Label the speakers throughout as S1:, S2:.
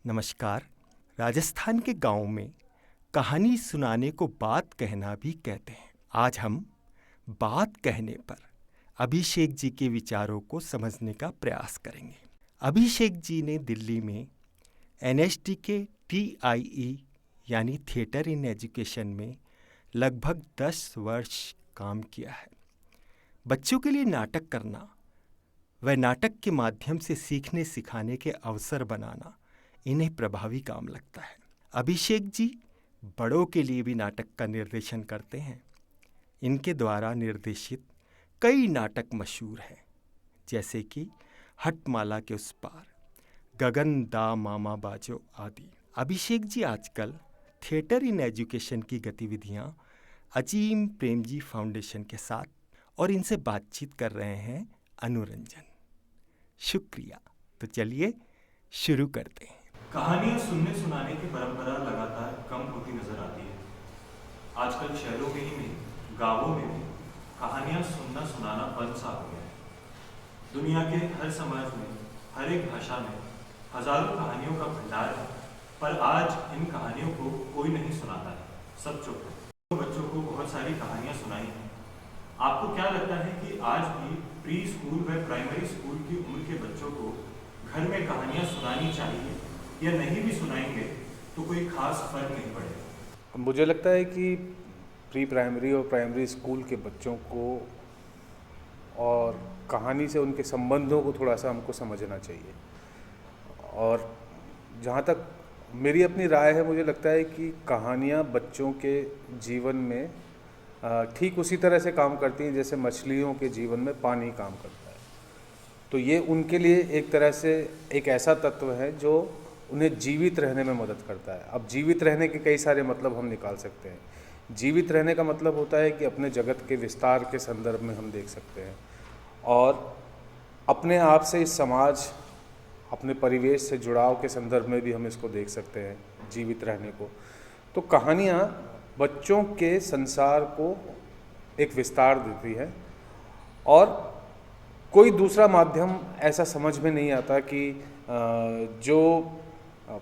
S1: नमस्कार। राजस्थान के गांव में कहानी सुनाने को बात कहना भी कहते हैं। आज हम बात कहने पर अभिषेक जी के विचारों को समझने का प्रयास करेंगे। अभिषेक जी ने दिल्ली में एनएसडी के TIE यानी थिएटर इन एजुकेशन में लगभग 10 वर्ष काम किया है। बच्चों के लिए नाटक करना व नाटक के माध्यम से सीखने सिखाने के अवसर बनाना इन्हें प्रभावी काम लगता है। अभिषेक जी बड़ों के लिए भी नाटक का निर्देशन करते हैं। इनके द्वारा निर्देशित कई नाटक मशहूर हैं, जैसे कि हटमाला के उस पार, गगन दा मामा बाजो आदि। अभिषेक जी आजकल थिएटर इन एजुकेशन की गतिविधियां अजीम प्रेमजी फाउंडेशन के साथ और इनसे बातचीत कर रहे हैं अनुरंजन। शुक्रिया। तो चलिए शुरू करते हैं।
S2: कहानियां सुनने सुनाने की परंपरा लगातार कम होती नजर आती है। आजकल शहरों में ही नहीं, गांवों में भी कहानियां सुनना सुनाना बंद सा हो गया है। दुनिया के हर समाज में, हर एक भाषा में हजारों कहानियों का भंडार है, पर आज इन कहानियों को कोई नहीं सुनाता है, सब चुप है। तो बच्चों को बहुत सारी कहानियां सुनाई हैं। आपको क्या लगता है कि आज भी प्री स्कूल व प्राइमरी स्कूल की उम्र के बच्चों को घर में कहानियां सुनानी चाहिए, या नहीं भी सुनाएंगे तो कोई खास फर्क नहीं पड़ेगा?
S3: मुझे लगता है कि प्री प्राइमरी और प्राइमरी स्कूल के बच्चों को और कहानी से उनके संबंधों को थोड़ा सा हमको समझना चाहिए। और जहाँ तक मेरी अपनी राय है, मुझे लगता है कि कहानियाँ बच्चों के जीवन में ठीक उसी तरह से काम करती हैं जैसे मछलियों के जीवन में पानी काम करता है। तो ये उनके लिए एक तरह से एक ऐसा तत्व है जो उन्हें जीवित रहने में मदद करता है। अब जीवित रहने के कई सारे मतलब हम निकाल सकते हैं। जीवित रहने का मतलब होता है कि अपने जगत के विस्तार के संदर्भ में हम देख सकते हैं, और अपने आप से इस समाज, अपने परिवेश से जुड़ाव के संदर्भ में भी हम इसको देख सकते हैं, जीवित रहने को। तो कहानियाँ बच्चों के संसार को एक विस्तार देती है, और कोई दूसरा माध्यम ऐसा समझ में नहीं आता कि जो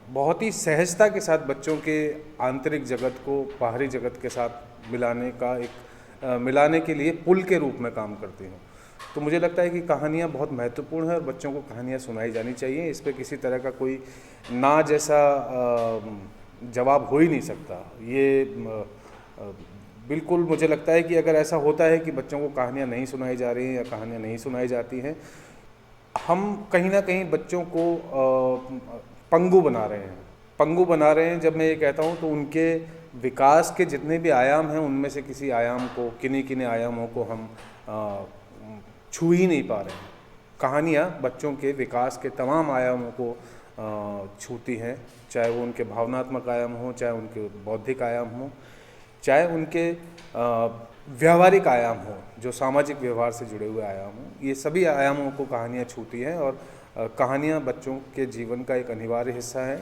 S3: बहुत ही सहजता के साथ बच्चों के आंतरिक जगत को बाहरी जगत के साथ मिलाने के लिए पुल के रूप में काम करती हैं। तो मुझे लगता है कि कहानियाँ बहुत महत्वपूर्ण है और बच्चों को कहानियाँ सुनाई जानी चाहिए। इस पर किसी तरह का कोई ना जैसा जवाब हो ही नहीं सकता। ये बिल्कुल मुझे लगता है कि अगर ऐसा होता है कि बच्चों को कहानियाँ नहीं सुनाई जा रही हैं या कहानियाँ नहीं सुनाई जाती हैं, हम कहीं ना कहीं बच्चों को पंगु बना रहे हैं। जब मैं ये कहता हूँ तो उनके विकास के जितने भी आयाम हैं, उनमें से किसी आयाम को, किन्हीं आयामों को हम छू ही नहीं पा रहे हैं। कहानियाँ बच्चों के विकास के तमाम आयामों को छूती हैं, चाहे वो उनके भावनात्मक आयाम हो, चाहे उनके बौद्धिक आयाम हो, चाहे उनके व्यवहारिक आयाम हो, जो सामाजिक व्यवहार से जुड़े हुए आयाम हो। ये सभी आयामों को कहानियाँ छूती हैं, और कहानियाँ बच्चों के जीवन का एक अनिवार्य हिस्सा है,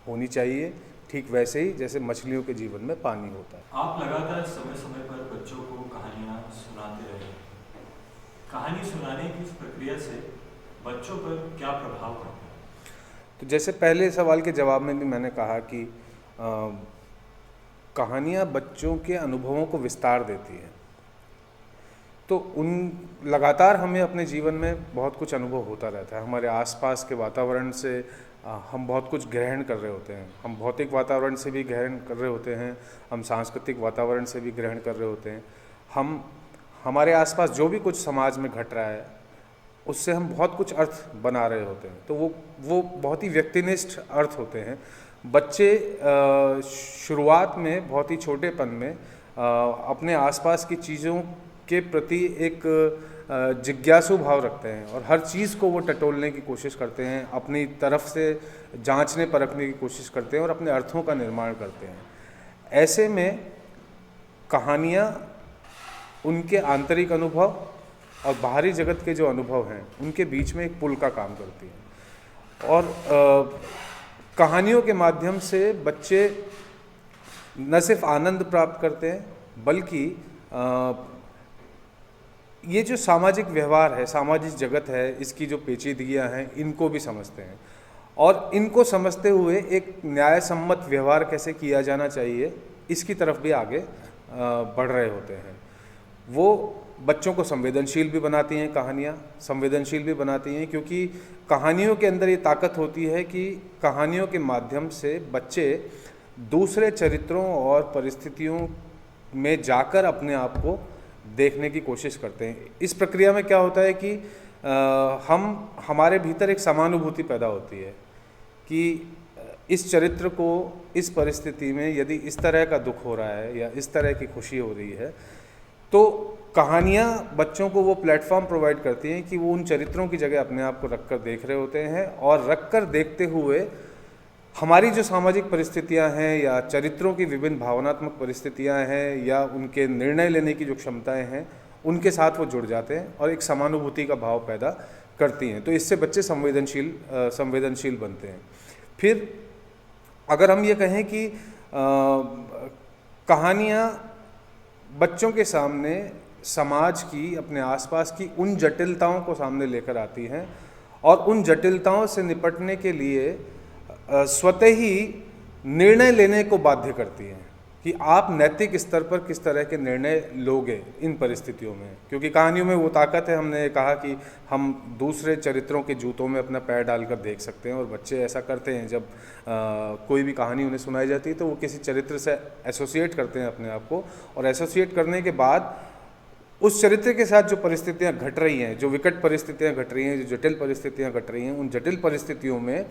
S3: होनी चाहिए, ठीक वैसे ही जैसे मछलियों के जीवन में पानी होता है।
S2: आप लगातार समय समय पर बच्चों को कहानियां सुनाते रहे। कहानी सुनाने की इस प्रक्रिया से बच्चों पर क्या प्रभाव पड़ता है?
S3: तो जैसे पहले सवाल के जवाब में भी मैंने कहा कि कहानियाँ बच्चों के अनुभवों को विस्तार देती हैं। तो लगातार हमें अपने जीवन में बहुत कुछ अनुभव होता रहता है। हमारे आसपास के वातावरण से हम बहुत कुछ ग्रहण कर रहे होते हैं। हम भौतिक वातावरण से भी ग्रहण कर रहे होते हैं, हम सांस्कृतिक वातावरण से भी ग्रहण कर रहे होते हैं। हमारे आसपास जो भी कुछ समाज में घट रहा है, उससे हम बहुत कुछ अर्थ बना रहे होते हैं। तो वो बहुत ही व्यक्तिनिष्ठ अर्थ होते हैं। बच्चे शुरुआत में बहुत ही छोटेपन में अपने आसपास की चीज़ों के प्रति एक जिज्ञासु भाव रखते हैं, और हर चीज़ को वो टटोलने की कोशिश करते हैं, अपनी तरफ से जांचने परखने की कोशिश करते हैं और अपने अर्थों का निर्माण करते हैं। ऐसे में कहानियाँ उनके आंतरिक अनुभव और बाहरी जगत के जो अनुभव हैं, उनके बीच में एक पुल का काम करती हैं। और कहानियों के माध्यम से बच्चे न सिर्फ आनंद प्राप्त करते हैं, बल्कि ये जो सामाजिक व्यवहार है, सामाजिक जगत है, इसकी जो पेचीदगियां हैं, इनको भी समझते हैं। और इनको समझते हुए एक न्यायसम्मत व्यवहार कैसे किया जाना चाहिए इसकी तरफ भी आगे बढ़ रहे होते हैं। वो बच्चों को संवेदनशील भी बनाती हैं, कहानियाँ संवेदनशील भी बनाती हैं, क्योंकि कहानियों के अंदर ये ताकत होती है कि कहानियों के माध्यम से बच्चे दूसरे चरित्रों और परिस्थितियों में जाकर अपने आप को देखने की कोशिश करते हैं। इस प्रक्रिया में क्या होता है कि हमारे भीतर एक समानुभूति पैदा होती है कि इस चरित्र को इस परिस्थिति में यदि इस तरह का दुख हो रहा है या इस तरह की खुशी हो रही है, तो कहानियाँ बच्चों को वो प्लेटफॉर्म प्रोवाइड करती हैं कि वो उन चरित्रों की जगह अपने आप को रख कर देख रहे होते हैं, और रख कर देखते हुए हमारी जो सामाजिक परिस्थितियां हैं या चरित्रों की विभिन्न भावनात्मक परिस्थितियां हैं या उनके निर्णय लेने की जो क्षमताएं हैं उनके साथ वो जुड़ जाते हैं और एक समानुभूति का भाव पैदा करती हैं। तो इससे बच्चे संवेदनशील बनते हैं। फिर अगर हम ये कहें कि कहानियाँ बच्चों के सामने समाज की, अपने आसपास की उन जटिलताओं को सामने लेकर आती हैं और उन जटिलताओं से निपटने के लिए स्वतः ही निर्णय लेने को बाध्य करती हैं कि आप नैतिक स्तर पर किस तरह के निर्णय लोगे इन परिस्थितियों में। क्योंकि कहानियों में वो ताकत है, हमने कहा कि हम दूसरे चरित्रों के जूतों में अपना पैर डालकर देख सकते हैं, और बच्चे ऐसा करते हैं। जब कोई भी कहानी उन्हें सुनाई जाती है तो वो किसी चरित्र से एसोसिएट करते हैं अपने आप को, और एसोसिएट करने के बाद उस चरित्र के साथ जो परिस्थितियाँ घट रही हैं, जो विकट परिस्थितियाँ घट रही हैं, जो जटिल परिस्थितियाँ घट रही हैं, उन जटिल परिस्थितियों में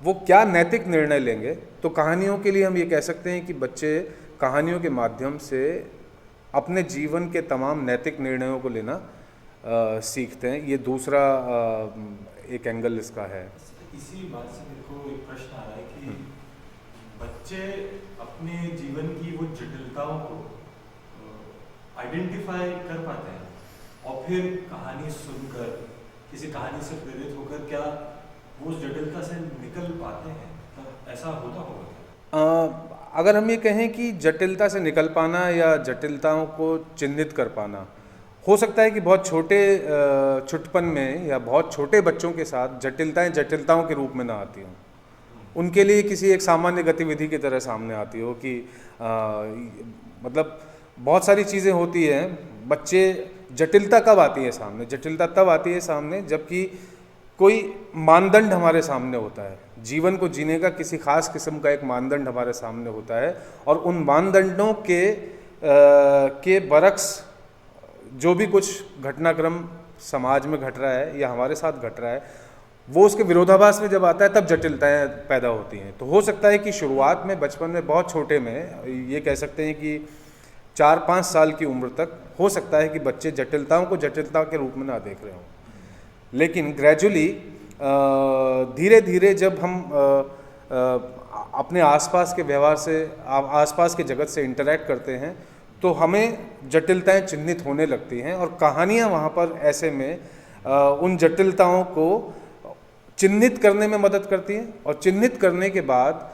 S3: वो क्या नैतिक निर्णय लेंगे। तो कहानियों के लिए हम ये कह सकते हैं कि बच्चे कहानियों के माध्यम से अपने जीवन के तमाम नैतिक निर्णयों को लेना सीखते हैं। ये दूसरा एक एंगल इसका है।
S2: इसी बात से मेरे को एक प्रश्न आ रहा है कि बच्चे अपने जीवन की वो जटिलताओं को आइडेंटिफाई कर पाते हैं और फिर कहानी सुनकर, किसी कहानी से प्रेरित होकर क्या वो उस जटिलता से निकल पाते हैं? तो ऐसा होता होगा?
S3: अगर हम ये कहें कि जटिलता से निकल पाना या जटिलताओं को चिन्हित कर पाना, हो सकता है कि बहुत छोटे छुटपन में या बहुत छोटे बच्चों के साथ जटिलताएं जटिलताओं के रूप में ना आती हों, उनके लिए किसी एक सामान्य गतिविधि की तरह सामने आती हो कि मतलब बहुत सारी चीज़ें होती हैं। बच्चे जटिलता कब आती है सामने? जटिलता तब आती है सामने जबकि कोई मानदंड हमारे सामने होता है। जीवन को जीने का किसी खास किस्म का एक मानदंड हमारे सामने होता है, और उन मानदंडों के बरक्स जो भी कुछ घटनाक्रम समाज में घट रहा है या हमारे साथ घट रहा है, वो उसके विरोधाभास में जब आता है तब जटिलताएं पैदा होती हैं। तो हो सकता है कि शुरुआत में, बचपन में, बहुत छोटे में, ये कह सकते हैं कि 4-5 साल की उम्र तक हो सकता है कि बच्चे जटिलताओं को जटिलता के रूप में ना देख रहे हों, लेकिन ग्रेजुअली धीरे धीरे जब हम अपने आसपास के व्यवहार से, आसपास के जगत से इंटरैक्ट करते हैं, तो हमें जटिलताएं चिन्हित होने लगती हैं, और कहानियाँ वहाँ पर ऐसे में उन जटिलताओं को चिन्हित करने में मदद करती हैं, और चिन्हित करने के बाद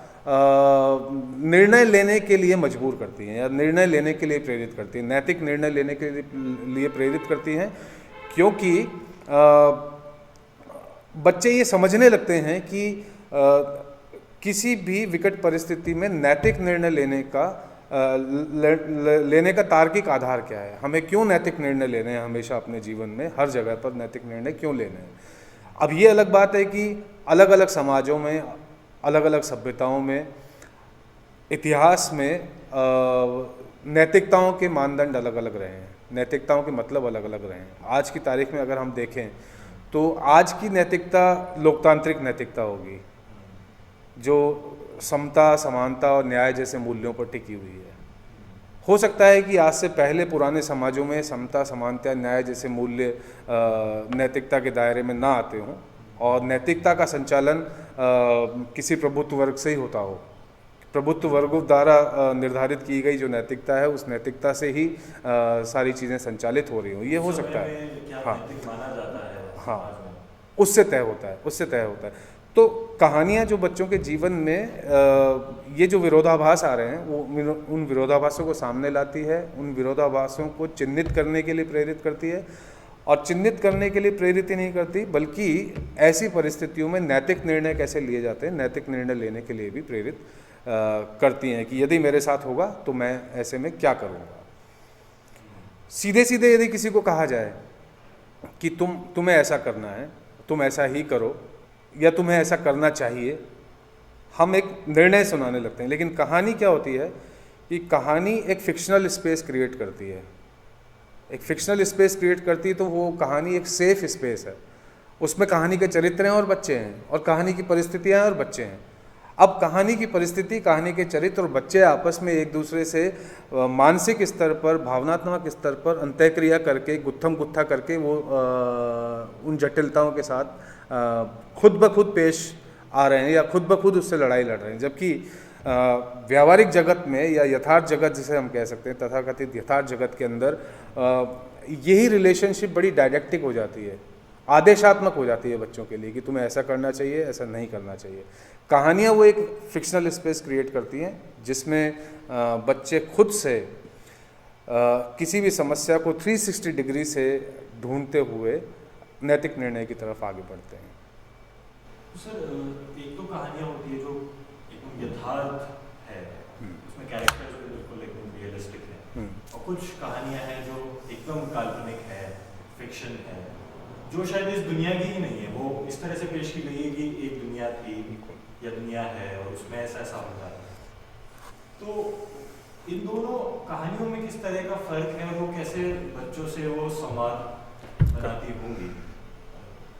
S3: निर्णय लेने के लिए मजबूर करती हैं या निर्णय लेने के लिए प्रेरित करती हैं, नैतिक निर्णय लेने के लिए प्रेरित करती हैं। क्योंकि बच्चे ये समझने लगते हैं कि किसी भी विकट परिस्थिति में नैतिक निर्णय लेने का तार्किक आधार क्या है, हमें क्यों नैतिक निर्णय लेने हैं हमेशा अपने जीवन में, हर जगह पर नैतिक निर्णय क्यों लेने हैं। अब ये अलग बात है कि अलग अलग समाजों में, अलग अलग सभ्यताओं में, इतिहास में नैतिकताओं के मानदंड अलग अलग रहे हैं, नैतिकताओं के मतलब अलग अलग रहे हैं। आज की तारीख में अगर हम देखें तो आज की नैतिकता लोकतांत्रिक नैतिकता होगी, जो समता, समानता और न्याय जैसे मूल्यों पर टिकी हुई है। हो सकता है कि आज से पहले पुराने समाजों में समता, समानता, न्याय जैसे मूल्य नैतिकता के दायरे में ना आते हों, और नैतिकता का संचालन किसी प्रभुत्व वर्ग से ही होता हो। प्रभुत्व वर्गों द्वारा निर्धारित की गई जो नैतिकता है, उस नैतिकता से ही सारी चीज़ें संचालित हो रही हो, ये हो सकता है। हाँ,
S2: माना जाता है,
S3: हाँ, उससे तय होता है, उससे तय होता है। तो कहानियाँ जो बच्चों के जीवन में ये जो विरोधाभास आ रहे हैं, वो उन विरोधाभासों को सामने लाती है, उन विरोधाभासों को चिन्हित करने के लिए प्रेरित करती है, और चिन्हित करने के लिए प्रेरित ही नहीं करती, बल्कि ऐसी परिस्थितियों में नैतिक निर्णय कैसे लिए जाते हैं, नैतिक निर्णय लेने के लिए भी प्रेरित करती हैं कि यदि मेरे साथ होगा तो मैं ऐसे में क्या करूँगा। सीधे सीधे यदि किसी को कहा जाए कि तुम्हें ऐसा करना है, तुम ऐसा ही करो, या तुम्हें ऐसा करना चाहिए, हम एक निर्णय सुनाने लगते हैं। लेकिन कहानी क्या होती है कि कहानी एक फिक्शनल स्पेस क्रिएट करती है। एक फिक्शनल स्पेस क्रिएट करती है तो वो कहानी एक सेफ स्पेस है। उसमें कहानी के चरित्र हैं और बच्चे हैं, और कहानी की परिस्थितियाँ हैं और बच्चे हैं। अब कहानी की परिस्थिति, कहानी के चरित्र और बच्चे आपस में एक दूसरे से मानसिक स्तर पर, भावनात्मक स्तर पर अंतःक्रिया करके, गुत्थम गुत्था करके वो उन जटिलताओं के साथ खुद ब खुद पेश आ रहे हैं या खुद ब खुद उससे लड़ाई लड़ रहे हैं। जबकि व्यावहारिक जगत में या यथार्थ जगत जिसे हम कह सकते हैं, तथाकथित यथार्थ जगत के अंदर यही रिलेशनशिप बड़ी डायरेक्टिक हो जाती है, आदेशात्मक हो जाती है बच्चों के लिए कि तुम्हें ऐसा करना चाहिए, ऐसा नहीं करना चाहिए। कहानियाँ वो एक फिक्शनल स्पेस क्रिएट करती हैं जिसमें बच्चे खुद से किसी भी समस्या को 360 डिग्री से ढूंढते हुए नैतिक निर्णय की तरफ आगे बढ़ते हैं।
S2: तो सर, एक तो कहानियाँ होती है जो एकदम यथार्थ है, उसमें कैरेक्टर्स भी बिल्कुल एकदम रियलिस्टिक है, और कुछ कहानियाँ हैं जो एकदम काल्पनिक है, फिक्शन है, जो शायद इस दुनिया की ही नहीं है। वो इस तरह से पेश की गई है कि एक दुनिया थी या दुनिया है और उसमें ऐसा ऐसा होता है। तो इन दोनों कहानियों में किस तरह का फर्क है और वो कैसे बच्चों से वो संवाद बनाती होंगी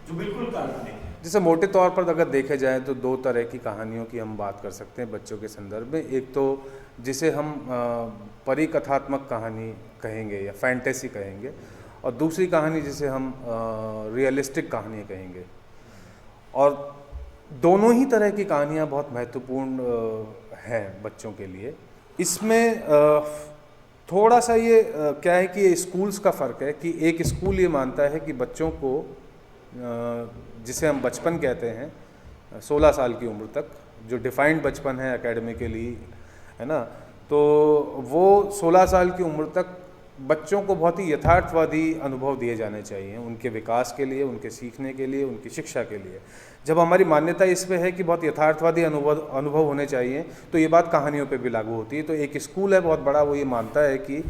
S2: जो बिल्कुल काल्पनिक है?
S3: जैसे मोटे तौर पर अगर देखे जाए तो दो तरह की कहानियों की हम बात कर सकते हैं बच्चों के संदर्भ में। एक तो जिसे हम परिकथात्मक कहानी कहेंगे या फैंटेसी कहेंगे, और दूसरी कहानी जिसे हम रियलिस्टिक कहानी कहेंगे। और दोनों ही तरह की कहानियाँ बहुत महत्वपूर्ण हैं बच्चों के लिए। इसमें थोड़ा सा ये क्या है कि स्कूल्स का फ़र्क है कि एक स्कूल ये मानता है कि बच्चों को जिसे हम बचपन कहते हैं 16 साल की उम्र तक, जो डिफाइंड बचपन है एकेडमिकली, है ना, तो वो 16 साल की उम्र तक बच्चों को बहुत ही यथार्थवादी अनुभव दिए जाने चाहिए उनके विकास के लिए, उनके सीखने के लिए, उनकी शिक्षा के लिए। जब हमारी मान्यता इस पे है कि बहुत यथार्थवादी अनुभव होने चाहिए, तो ये बात कहानियों पे भी लागू होती है। तो एक स्कूल है बहुत बड़ा, वो ये मानता है कि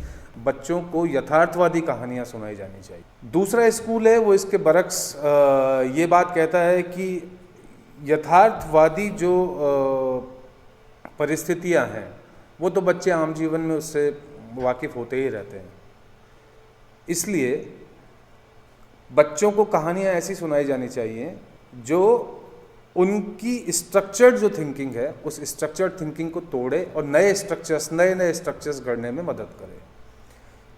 S3: बच्चों को यथार्थवादी कहानियाँ सुनाई जानी चाहिए। दूसरा स्कूल है वो इसके बरक्स ये बात कहता है कि यथार्थवादी जो परिस्थितियाँ हैं वो तो बच्चे आम जीवन में उससे वाकिफ़ होते ही रहते हैं। इसलिए बच्चों को कहानियाँ ऐसी सुनाई जानी चाहिए जो उनकी स्ट्रक्चर्ड जो थिंकिंग है उस स्ट्रक्चर्ड थिंकिंग को तोड़े और नए स्ट्रक्चर्स गढ़ने में मदद करे।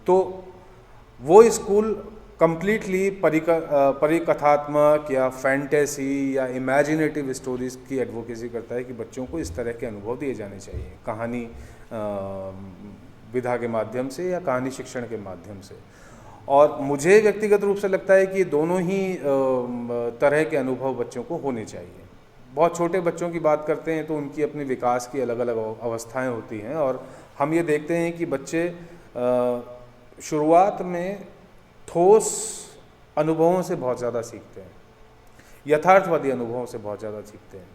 S3: तो वो स्कूल कंप्लीटली परिकथात्मक या फैंटेसी या इमेजिनेटिव स्टोरीज़ की एडवोकेसी करता है कि बच्चों को इस तरह के अनुभव दिए जाने चाहिए कहानी विधा के माध्यम से या कहानी शिक्षण के माध्यम से। और मुझे व्यक्तिगत रूप से लगता है कि दोनों ही तरह के अनुभव बच्चों को होने चाहिए। बहुत छोटे बच्चों की बात करते हैं तो उनकी अपनी विकास की अलग अलग अवस्थाएं होती हैं, और हम ये देखते हैं कि बच्चे शुरुआत में ठोस अनुभवों से बहुत ज़्यादा सीखते हैं, यथार्थवादी अनुभवों से बहुत ज़्यादा सीखते हैं,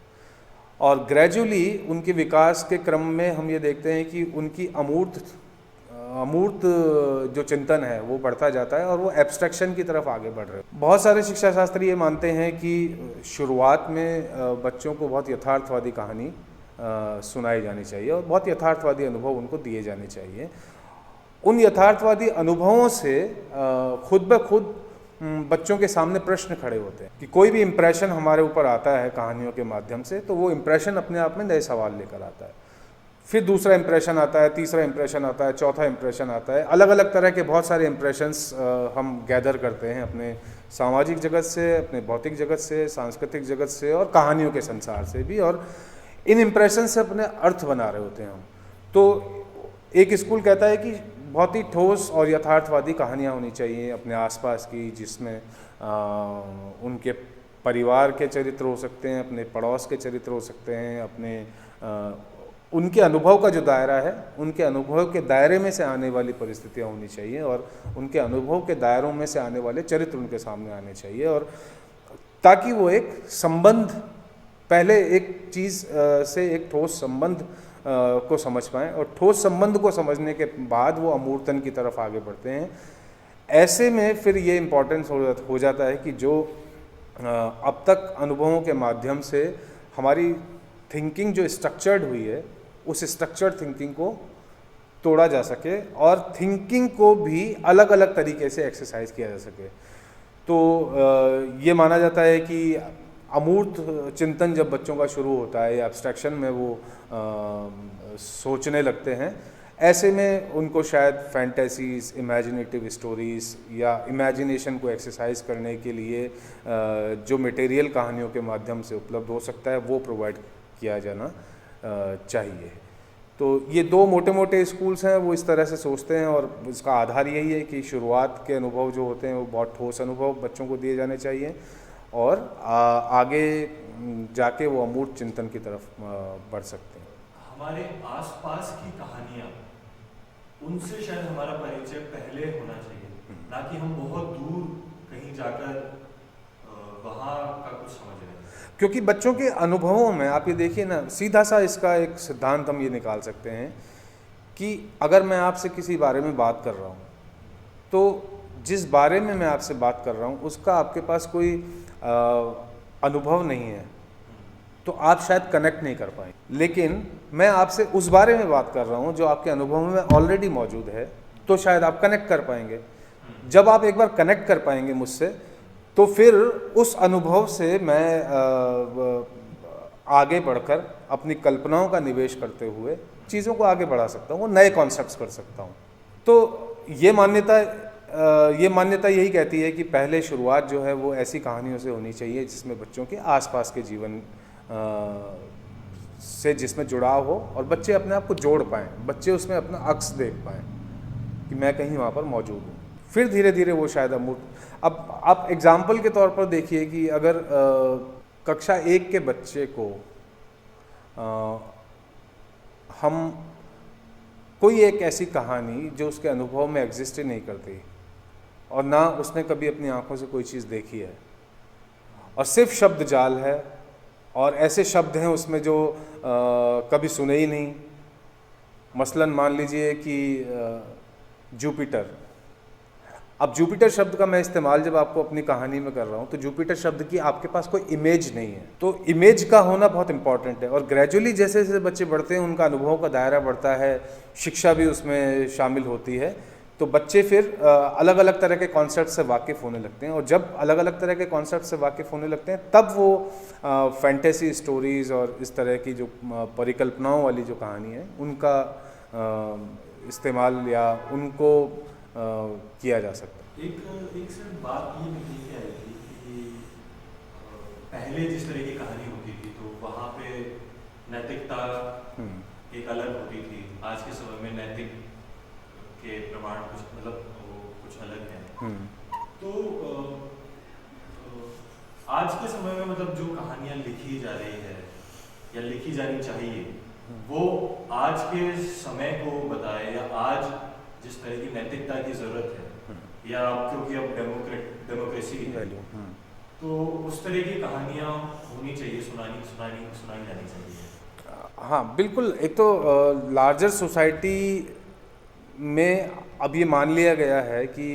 S3: और ग्रेजुअली उनके विकास के क्रम में हम ये देखते हैं कि उनकी अमूर्त जो चिंतन है वो बढ़ता जाता है और वो एब्स्ट्रैक्शन की तरफ आगे बढ़ रहे हैं। बहुत सारे शिक्षा शास्त्री ये मानते हैं कि शुरुआत में बच्चों को बहुत यथार्थवादी कहानी सुनाई जानी चाहिए और बहुत यथार्थवादी अनुभव उनको दिए जाने चाहिए। उन यथार्थवादी अनुभवों से खुद ब खुद बच्चों के सामने प्रश्न खड़े होते हैं कि कोई भी इम्प्रेशन हमारे ऊपर आता है कहानियों के माध्यम से, तो वो इम्प्रेशन अपने आप में नए सवाल लेकर आता है। फिर दूसरा इम्प्रेशन आता है, तीसरा इम्प्रेशन आता है, चौथा इम्प्रेशन आता है। अलग अलग तरह के बहुत सारे इम्प्रेशंस हम गैदर करते हैं अपने सामाजिक जगत से, अपने भौतिक जगत से, सांस्कृतिक जगत से और कहानियों के संसार से भी, और इन इम्प्रेशन से अपने अर्थ बना रहे होते हैं हम। तो एक स्कूल कहता है कि बहुत ही ठोस और यथार्थवादी कहानियाँ होनी चाहिए अपने आसपास की, जिसमें उनके परिवार के चरित्र हो सकते हैं, अपने पड़ोस के चरित्र हो सकते हैं, अपने उनके अनुभव का जो दायरा है, उनके अनुभव के दायरे में से आने वाली परिस्थितियाँ होनी चाहिए और उनके अनुभव के दायरों में से आने वाले चरित्र उनके सामने आने चाहिए, और ताकि वो एक संबंध, पहले एक चीज़ से एक ठोस संबंध को समझ पाएँ, और ठोस संबंध को समझने के बाद वो अमूर्तन की तरफ आगे बढ़ते हैं। ऐसे में फिर ये इम्पोर्टेंस हो जाता है कि जो अब तक अनुभवों के माध्यम से हमारी थिंकिंग जो स्ट्रक्चर्ड हुई है, उस स्ट्रक्चर्ड थिंकिंग को तोड़ा जा सके और थिंकिंग को भी अलग अलग तरीके से एक्सरसाइज किया जा सके। तो ये माना जाता है कि अमूर्त चिंतन जब बच्चों का शुरू होता है या एब्स्ट्रैक्शन में वो सोचने लगते हैं, ऐसे में उनको शायद फैंटेसीज, इमेजिनेटिव स्टोरीज़ या इमेजिनेशन को एक्सरसाइज करने के लिए जो मटेरियल कहानियों के माध्यम से उपलब्ध हो सकता है वो प्रोवाइड किया जाना चाहिए। तो ये दो मोटे मोटे स्कूल्स हैं, वो इस तरह से सोचते हैं, और इसका आधार यही है कि शुरुआत के अनुभव जो होते हैं वो बहुत ठोस अनुभव बच्चों को दिए जाने चाहिए, और आगे जाके वो अमूर्त चिंतन की तरफ बढ़ सकते हैं।
S2: हमारे आसपास की कहानियाँ, उनसे शायद हमारा परिचय पहले होना चाहिए, ना कि हम बहुत दूर कहीं जाकर वहाँ का कुछ समझ रहे हैं।
S3: क्योंकि बच्चों के अनुभवों में आप ये देखिए ना, सीधा सा इसका एक सिद्धांत हम ये निकाल सकते हैं कि अगर मैं आपसे किसी बारे में बात कर रहा हूँ, तो जिस बारे में मैं आपसे बात कर रहा हूँ उसका आपके पास कोई अनुभव नहीं है, तो आप शायद कनेक्ट नहीं कर पाए। लेकिन मैं आपसे उस बारे में बात कर रहा हूँ जो आपके अनुभव में ऑलरेडी मौजूद है, तो शायद आप कनेक्ट कर पाएंगे। जब आप एक बार कनेक्ट कर पाएंगे मुझसे, तो फिर उस अनुभव से मैं आगे बढ़कर अपनी कल्पनाओं का निवेश करते हुए चीज़ों को आगे बढ़ा सकता हूँ, वो नए कॉन्सेप्ट्स कर सकता हूँ। तो ये मान्यता यही कहती है कि पहले शुरुआत जो है वो ऐसी कहानियों से होनी चाहिए जिसमें बच्चों के आसपास के जीवन से जिसमें जुड़ाव हो, और बच्चे अपने आप को जोड़ पाएँ, बच्चे उसमें अपना अक्स देख पाएँ कि मैं कहीं वहाँ पर मौजूद हूँ। फिर धीरे धीरे वो शायद अमूर्त। अब आप एग्जाम्पल के तौर पर देखिए कि अगर कक्षा 1 के बच्चे को हम कोई एक ऐसी कहानी जो उसके अनुभव में एग्जिस्ट ही नहीं करती, और ना उसने कभी अपनी आंखों से कोई चीज़ देखी है, और सिर्फ शब्द जाल है, और ऐसे शब्द हैं उसमें जो कभी सुने ही नहीं। मसलन मान लीजिए कि जुपिटर। अब जुपिटर शब्द का मैं इस्तेमाल जब आपको अपनी कहानी में कर रहा हूँ, तो जुपिटर शब्द की आपके पास कोई इमेज नहीं है, तो इमेज का होना बहुत इंपॉर्टेंट है। और ग्रेजुअली जैसे जैसे बच्चे बढ़ते हैं, उनका अनुभव का दायरा बढ़ता है, शिक्षा भी उसमें शामिल होती है, तो बच्चे फिर अलग अलग तरह के कॉन्सेप्ट से वाकिफ़ होने लगते हैं, और जब अलग अलग तरह के कॉन्सेप्ट से वाकिफ़ होने लगते हैं, तब वो फैंटेसी स्टोरीज़ और इस तरह की जो परिकल्पनाओं वाली जो कहानी है उनका इस्तेमाल या उनको किया जा सकता है।
S2: एक सर बात ये निकल के आई थी कि पहले जिस तरह की कहानी होती थी तो वहाँ पे नैतिकता एक अलग होती थी। आज के समय में नैतिक के प्रमाण कुछ अलग हैं। तो आज के समय में जो कहानियाँ लिखी जा रही है या लिखी जानी चाहिए, वो आज के समय को बताए, या आज जिस तरह की नैतिकता की जरूरत है, या क्योंकि अब डेमोक्रेसी है, तो उस तरह की कहानियाँ होनी चाहिए, सुनाई जानी चाहिए।
S3: हाँ बिल्कुल। एक तो लार्जर सोसाइटी में अब ये मान लिया गया है कि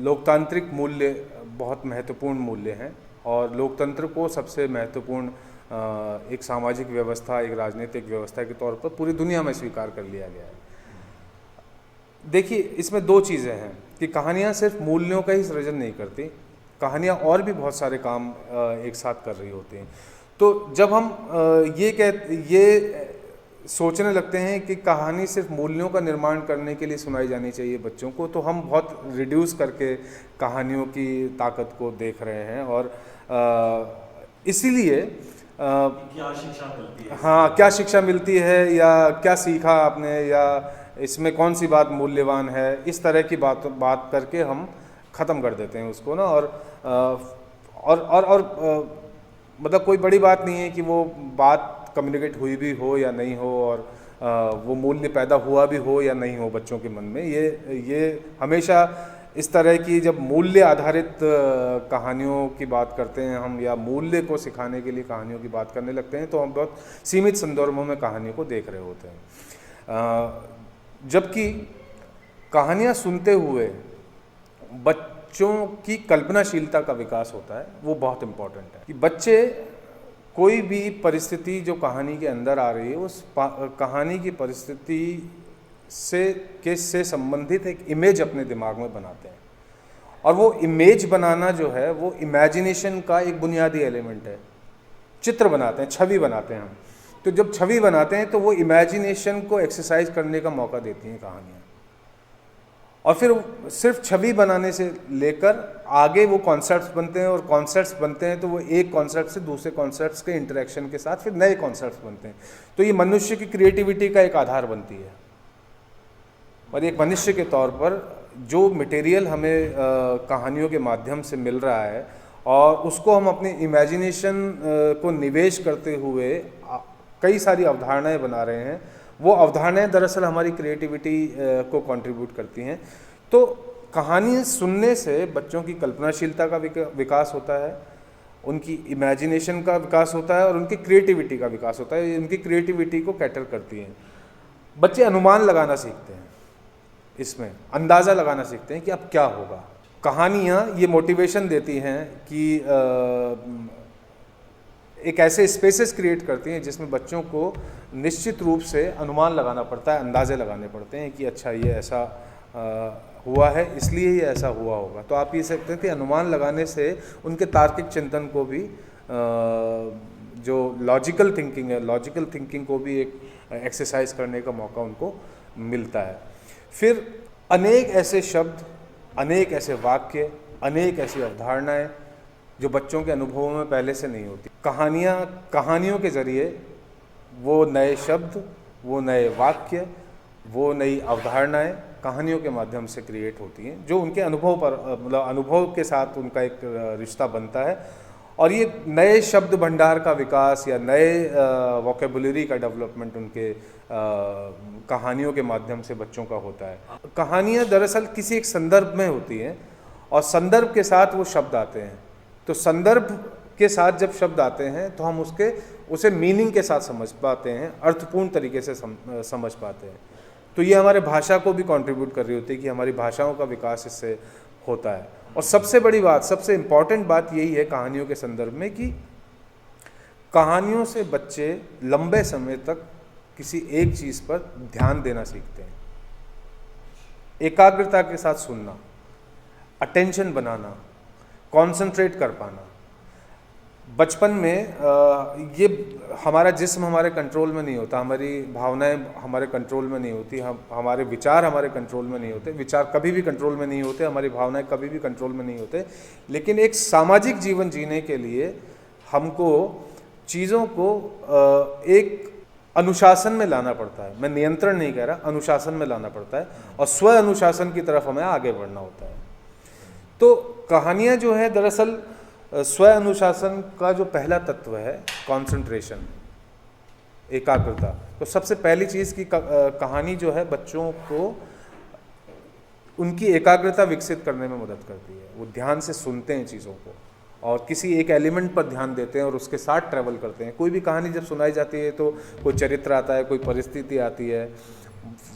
S3: लोकतांत्रिक मूल्य बहुत महत्वपूर्ण मूल्य हैं, और लोकतंत्र को सबसे महत्वपूर्ण एक सामाजिक व्यवस्था, एक राजनीतिक व्यवस्था के तौर पर पूरी दुनिया में स्वीकार कर लिया गया है। देखिए, इसमें दो चीज़ें हैं कि कहानियाँ सिर्फ मूल्यों का ही सृजन नहीं करती, कहानियाँ और भी बहुत सारे काम एक साथ कर रही होती हैं। तो जब हम ये सोचने लगते हैं कि कहानी सिर्फ मूल्यों का निर्माण करने के लिए सुनाई जानी चाहिए बच्चों को, तो हम बहुत रिड्यूस करके कहानियों की ताकत को देख रहे हैं, और इसीलिए
S2: क्या शिक्षा मिलती है,
S3: हाँ क्या शिक्षा मिलती है, या क्या सीखा आपने, या इसमें कौन सी बात मूल्यवान है, इस तरह की बात करके हम ख़त्म कर देते हैं उसको ना। और मतलब कोई बड़ी बात नहीं है कि वो बात कम्युनिकेट हुई भी हो या नहीं हो, और वो मूल्य पैदा हुआ भी हो या नहीं हो बच्चों के मन में। ये हमेशा इस तरह की जब मूल्य आधारित कहानियों की बात करते हैं हम, या मूल्य को सिखाने के लिए कहानियों की बात करने लगते हैं, तो हम बहुत सीमित संदर्भों में कहानियों को देख रहे होते हैं। जबकि कहानियाँ सुनते हुए बच्चों की कल्पनाशीलता का विकास होता है, वो बहुत इम्पोर्टेंट है। कि बच्चे कोई भी परिस्थिति जो कहानी के अंदर आ रही है, उस कहानी की परिस्थिति से संबंधित एक इमेज अपने दिमाग में बनाते हैं, और वो इमेज बनाना जो है वो इमेजिनेशन का एक बुनियादी एलिमेंट है। चित्र बनाते हैं, छवि बनाते हैं हम। तो जब छवि बनाते हैं तो वो इमेजिनेशन को एक्सरसाइज करने का मौका देती हैं कहानियाँ, और फिर सिर्फ छवि बनाने से लेकर आगे वो कॉन्सेप्ट्स बनते हैं, और कॉन्सेप्ट्स बनते हैं तो वो एक कॉन्सेप्ट से दूसरे कॉन्सेप्ट्स के इंटरेक्शन के साथ फिर नए कॉन्सेप्ट्स बनते हैं। तो ये मनुष्य की क्रिएटिविटी का एक आधार बनती है। और एक मनुष्य के तौर पर जो मटेरियल हमें कहानियों के माध्यम से मिल रहा है, और उसको हम अपनी इमेजिनेशन को निवेश करते हुए कई सारी अवधारणाएं बना रहे हैं, वो अवधारणाएं दरअसल हमारी क्रिएटिविटी को कंट्रीब्यूट करती हैं। तो कहानी सुनने से बच्चों की कल्पनाशीलता का विकास होता है, उनकी इमेजिनेशन का विकास होता है, और उनकी क्रिएटिविटी का विकास होता है। उनकी क्रिएटिविटी को कैटर करती हैं। बच्चे अनुमान लगाना सीखते हैं, इसमें अंदाज़ा लगाना सीखते हैं कि अब क्या होगा। कहानियाँ ये मोटिवेशन देती हैं कि एक ऐसे स्पेसेस क्रिएट करती हैं जिसमें बच्चों को निश्चित रूप से अनुमान लगाना पड़ता है, अंदाजे लगाने पड़ते हैं कि अच्छा ये ऐसा हुआ है, इसलिए ये ऐसा हुआ होगा। तो आप ये सकते हैं कि अनुमान लगाने से उनके तार्किक चिंतन को भी, जो लॉजिकल थिंकिंग है, लॉजिकल थिंकिंग को भी एक एक्सरसाइज करने का मौका उनको मिलता है। फिर अनेक ऐसे शब्द, अनेक ऐसे वाक्य, अनेक ऐसी अवधारणाएं जो बच्चों के अनुभवों में पहले से नहीं होती। कहानियों के ज़रिए वो नए शब्द, वो नए वाक्य, वो नई अवधारणाएं कहानियों के माध्यम से क्रिएट होती हैं, जो उनके अनुभव पर, मतलब अनुभव के साथ उनका एक रिश्ता बनता है। और ये नए शब्द भंडार का विकास या नए वोकेबुलरी का डेवलपमेंट उनके कहानियों के माध्यम से बच्चों का होता है। कहानियाँ दरअसल किसी एक संदर्भ में होती हैं, और संदर्भ के साथ वो शब्द आते हैं। तो संदर्भ के साथ जब शब्द आते हैं तो हम उसे मीनिंग के साथ समझ पाते हैं, अर्थपूर्ण तरीके से समझ पाते हैं। तो ये हमारे भाषा को भी कंट्रीब्यूट कर रही होती है कि हमारी भाषाओं का विकास इससे होता है। और सबसे बड़ी बात, सबसे इम्पॉर्टेंट बात यही है कहानियों के संदर्भ में कि कहानियों से बच्चे लंबे समय तक किसी एक चीज़ पर ध्यान देना सीखते हैं। एकाग्रता के साथ सुनना, अटेंशन बनाना, कंसंट्रेट कर पाना। बचपन में ये हमारा जिस्म हमारे कंट्रोल में नहीं होता, हमारी भावनाएं हमारे कंट्रोल में नहीं होती, हमारे विचार हमारे कंट्रोल में नहीं होते, विचार कभी भी कंट्रोल में नहीं होते, हमारी भावनाएं कभी भी कंट्रोल में नहीं होते। लेकिन एक सामाजिक जीवन जीने के लिए हमको चीज़ों को एक अनुशासन में लाना पड़ता है। मैं नियंत्रण नहीं कह रहा, अनुशासन में लाना पड़ता है, और स्व अनुशासन की तरफ हमें आगे बढ़ना होता है। तो कहानियाँ जो है दरअसल स्व अनुशासन का जो पहला तत्व है, कंसंट्रेशन, एकाग्रता। तो सबसे पहली चीज़ की कहानी जो है बच्चों को उनकी एकाग्रता विकसित करने में मदद करती है। वो ध्यान से सुनते हैं चीज़ों को, और किसी एक एलिमेंट पर ध्यान देते हैं और उसके साथ ट्रैवल करते हैं। कोई भी कहानी जब सुनाई जाती है तो कोई चरित्र आता है, कोई परिस्थिति आती है।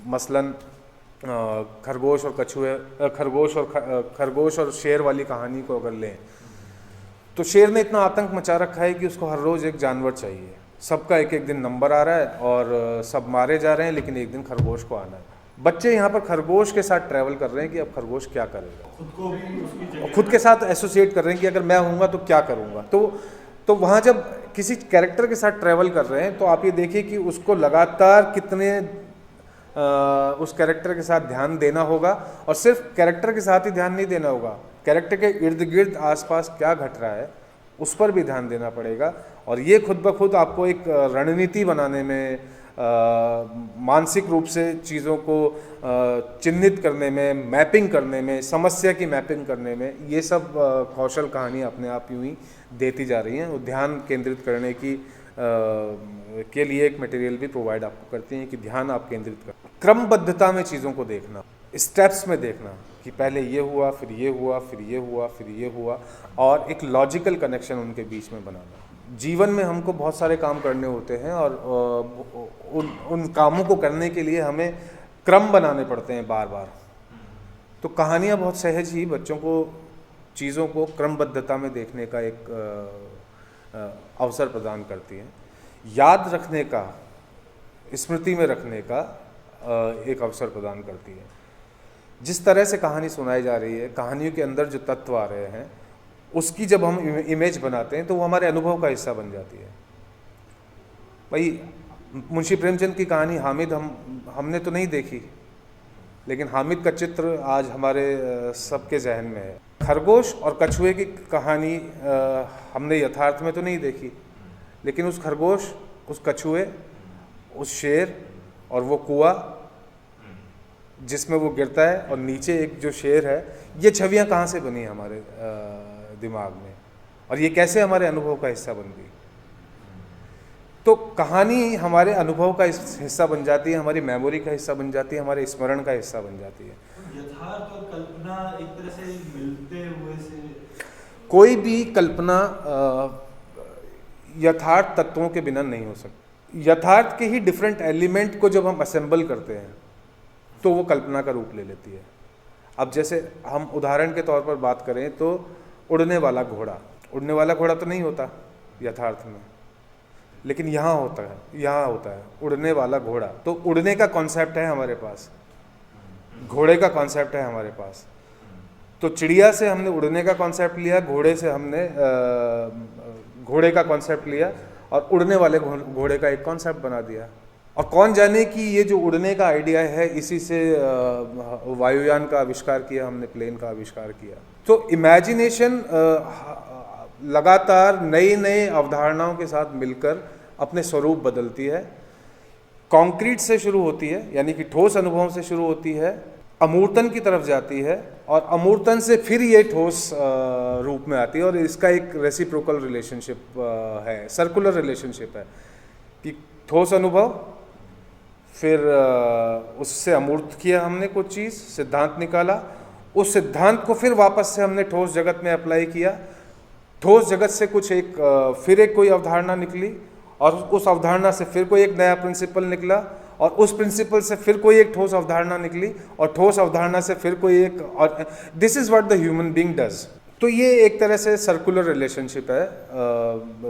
S3: मसलन खरगोश और शेर वाली कहानी को अगर लें, तो शेर ने इतना आतंक मचा रखा है कि उसको हर रोज़ एक जानवर चाहिए। सबका एक एक दिन नंबर आ रहा है और सब मारे जा रहे हैं, लेकिन एक दिन खरगोश को आना है। बच्चे यहाँ पर खरगोश के साथ ट्रैवल कर रहे हैं कि अब खरगोश क्या करेगा, खुद के साथ एसोसिएट कर रहे हैं कि अगर मैं हूँगा तो क्या करूँगा। तो वहाँ जब किसी कैरेक्टर के साथ ट्रैवल कर रहे हैं तो आप ये देखिए कि उसको लगातार कितने उस कैरेक्टर के साथ ध्यान देना होगा, और सिर्फ कैरेक्टर के साथ ही ध्यान नहीं देना होगा, कैरेक्टर के इर्द गिर्द आसपास क्या घट रहा है उस पर भी ध्यान देना पड़ेगा। और ये खुद ब खुद आपको एक रणनीति बनाने में, मानसिक रूप से चीज़ों को चिन्हित करने में, मैपिंग करने में, समस्या की मैपिंग करने में, ये सब कौशल कहानी अपने आप यूं ही देती जा रही हैं। वो ध्यान केंद्रित करने की के लिए एक मटेरियल भी प्रोवाइड आपको करती हैं कि ध्यान आप केंद्रित कर, क्रमबद्धता में चीज़ों को देखना, स्टेप्स में देखना कि पहले ये हुआ, फिर ये हुआ, फिर ये हुआ, फिर ये हुआ, और एक लॉजिकल कनेक्शन उनके बीच में बनाना। जीवन में हमको बहुत सारे काम करने होते हैं और उन कामों को करने के लिए हमें क्रम बनाने पड़ते हैं बार बार। तो कहानियाँ बहुत सहज ही बच्चों को चीज़ों को क्रमबद्धता में देखने का एक अवसर प्रदान करती हैं, याद रखने का, स्मृति में रखने का एक अवसर प्रदान करती है। जिस तरह से कहानी सुनाई जा रही है, कहानियों के अंदर जो तत्व आ रहे हैं, उसकी जब हम इमेज बनाते हैं तो वो हमारे अनुभव का हिस्सा बन जाती है। भाई मुंशी प्रेमचंद की कहानी हामिद हमने तो नहीं देखी, लेकिन हामिद का चित्र आज हमारे सबके जहन में है। खरगोश और कछुए की कहानी हमने यथार्थ में तो नहीं देखी, लेकिन उस खरगोश, उस कछुए, उस शेर और वो कुआं जिसमें वो गिरता है और नीचे एक जो शेर है, ये छवियां कहाँ से बनी हमारे दिमाग में, और ये कैसे हमारे अनुभव का हिस्सा बन गई। तो कहानी हमारे अनुभव का हिस्सा बन जाती है, हमारी मेमोरी का हिस्सा बन जाती है, हमारे स्मरण का हिस्सा बन जाती है।
S2: यथार्थ और कल्पना एक तरह से मिलते हुए से,
S3: कोई भी कल्पना यथार्थ तत्वों के बिना नहीं हो सकती। यथार्थ के ही डिफरेंट एलिमेंट को जब हम असेंबल करते हैं तो वो कल्पना का रूप ले लेती है। अब जैसे हम उदाहरण के तौर पर बात करें तो उड़ने वाला घोड़ा, उड़ने वाला घोड़ा तो नहीं होता यथार्थ में, लेकिन यहाँ होता है उड़ने वाला घोड़ा। तो उड़ने का कॉन्सेप्ट है हमारे पास, घोड़े का कॉन्सेप्ट है हमारे पास। तो चिड़िया से हमने उड़ने का कॉन्सेप्ट लिया, घोड़े से हमने घोड़े का कॉन्सेप्ट लिया और उड़ने वाले घोड़े का एक कॉन्सेप्ट बना दिया। और कौन जाने कि ये जो उड़ने का आइडिया है, इसी से वायुयान का आविष्कार किया हमने, प्लेन का आविष्कार किया। तो इमेजिनेशन लगातार नई नई अवधारणाओं के साथ मिलकर अपने स्वरूप बदलती है। कॉन्क्रीट से शुरू होती है, यानी कि ठोस अनुभवों से शुरू होती है, अमूर्तन की तरफ जाती है और अमूर्तन से फिर ये ठोस रूप में आती है। और इसका एक रेसिप्रोकल रिलेशनशिप है, सर्कुलर रिलेशनशिप है कि ठोस अनुभव, फिर उससे अमूर्त किया हमने कुछ चीज़, सिद्धांत निकाला, उस सिद्धांत को फिर वापस से हमने ठोस जगत में अप्लाई किया, ठोस जगत से कुछ फिर एक कोई अवधारणा निकली और उस अवधारणा से फिर कोई एक नया प्रिंसिपल निकला और उस प्रिंसिपल से फिर कोई एक ठोस अवधारणा निकली और ठोस अवधारणा से फिर कोई एक, और this is what the human being does. तो ये एक तरह से सर्कुलर रिलेशनशिप है